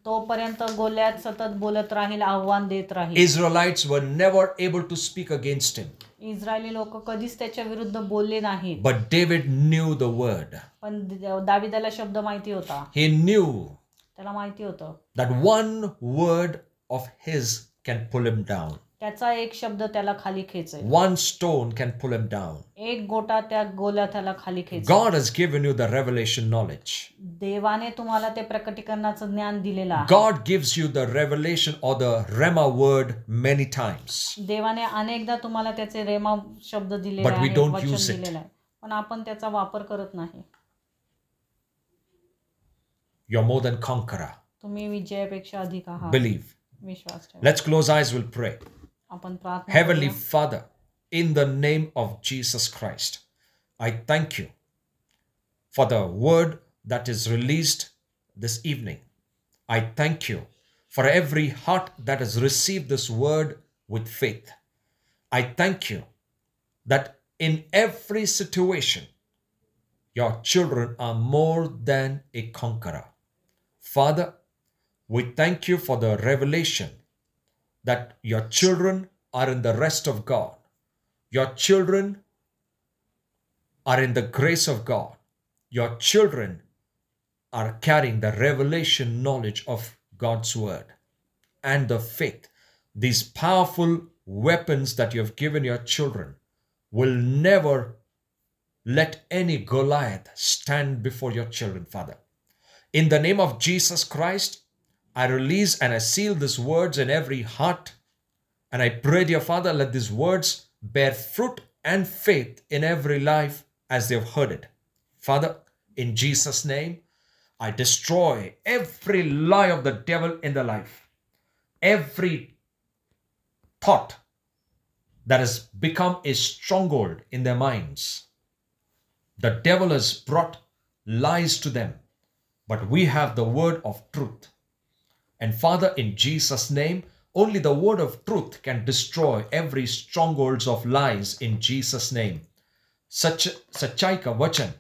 तोपर्यंत गोल्यात सतत बोलत राहील, आव्हान देत राहील. Israelites were never able to speak against him. Israeli लोक कधीच त्याच्या विरुद्ध बोलले नाहीत. But David knew the word. पण दाविदाला शब्द माहिती होता. He knew त्याला माहिती होतं that one word of his can pull him down. त्याचा एक शब्द त्याला खाली खेचेल. One stone can pull him down. एक गोटा त्या गोल्याथाला खाली खेचेल. God has given you the revelation knowledge. देवाने तुम्हाला ते प्रकटीकरणाचं ज्ञान दिलेलं आहे. God gives you the revelation or the Rema word many times. देवाने अनेकदा तुम्हाला त्याचे रेमा शब्द दिलेले But we आहेत, don't वचन use it. दिलेलं आहे. पण आपण त्याचा वापर करत नाही. You're more than conqueror. तुम्ही विजयापेक्षा अधिक आहात. Believe. विश्वास ठेवा. Let's close eyes, we'll pray. आपण प्रार्थना Heavenly करूया. Father, in the name of Jesus Christ, I thank you for the word that is released this evening. I thank you for every heart that has received this word with faith. I thank you that in every situation, your children are more than a conqueror. Father, we thank you for the revelation that your children are in the rest of God. Your children are in the grace of God. Your children are carrying the revelation knowledge of God's word and the faith. These powerful weapons that you have given your children will never let any Goliath stand before your children, Father. In the name of Jesus Christ, I release and I seal these words in every heart. And I pray, dear Father, let these words bear fruit and faith in every life as they have heard it. Father, in Jesus' name, I destroy every lie of the devil in their life. Every thought that has become a stronghold in their minds. The devil has brought lies to them, but we have the word of truth. And Father, in Jesus' name, only the word of truth can destroy every strongholds of lies in Jesus' name. सच्चाई का वचन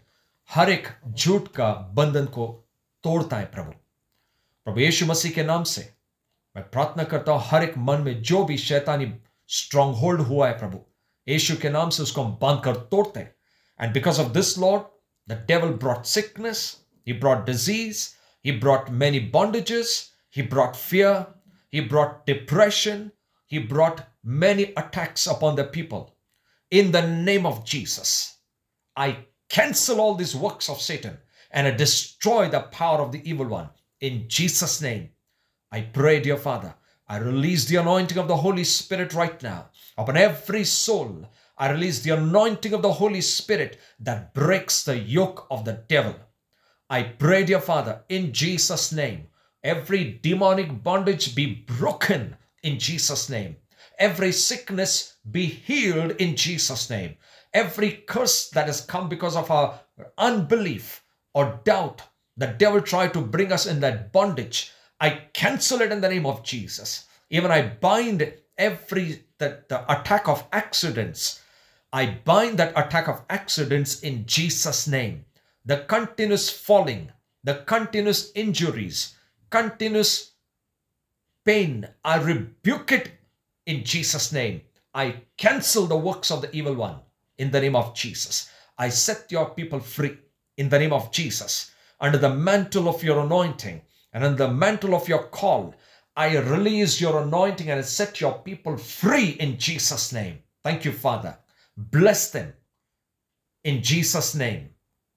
हर एक झूठ का बंधन को तोड़ता है प्रभु। प्रभु यीशु मसीह के नाम से मैं प्रार्थना करता हूं, हर एक मन में जो भी शैतानी स्ट्रॉन्ग होल्ड हुआ है प्रभु, यीशु के नाम से उसको हम बांध कर तोड़ते हैं। And because of this, Lord, the devil brought sickness, he brought disease, he brought many bondages, he brought fear, he brought depression, he brought many attacks upon the people. In the name of Jesus, I cancel all these works of Satan and I destroy the power of the evil one. In Jesus' name, I pray, dear Father, I release the anointing of the Holy Spirit right now upon every soul. I release the anointing of the Holy Spirit that breaks the yoke of the devil. I pray, dear Father, in Jesus' name, every demonic bondage be broken in Jesus' name. Every sickness be healed in Jesus' name. Every curse that has come because of our unbelief or doubt, the devil tried to bring us in that bondage, I cancel it in the name of Jesus. Even I bind the attack of accidents. I bind that attack of accidents in Jesus' name. The continuous falling, the continuous injuries, continuous pain, I rebuke it in Jesus' name. I cancel the works of the evil one in the name of Jesus. I set your people free in the name of Jesus. Under the mantle of your anointing and under the mantle of your call, I release your anointing and I set your people free in Jesus' name. Thank you, Father. Bless them in Jesus' name.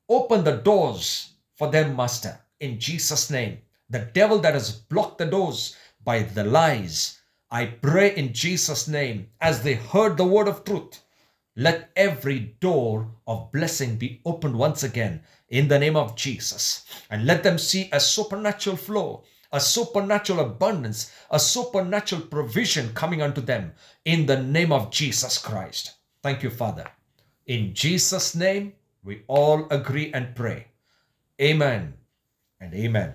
Open the doors for them, Master, in Jesus' name. The devil that has blocked the doors by the lies, I pray in Jesus' name, as they heard the word of truth, let every door of blessing be opened once again in the name of Jesus. And let them see a supernatural flow, a supernatural abundance, a supernatural provision coming unto them in the name of Jesus Christ. Thank you, Father. In Jesus' name, we all agree and pray. Amen and amen.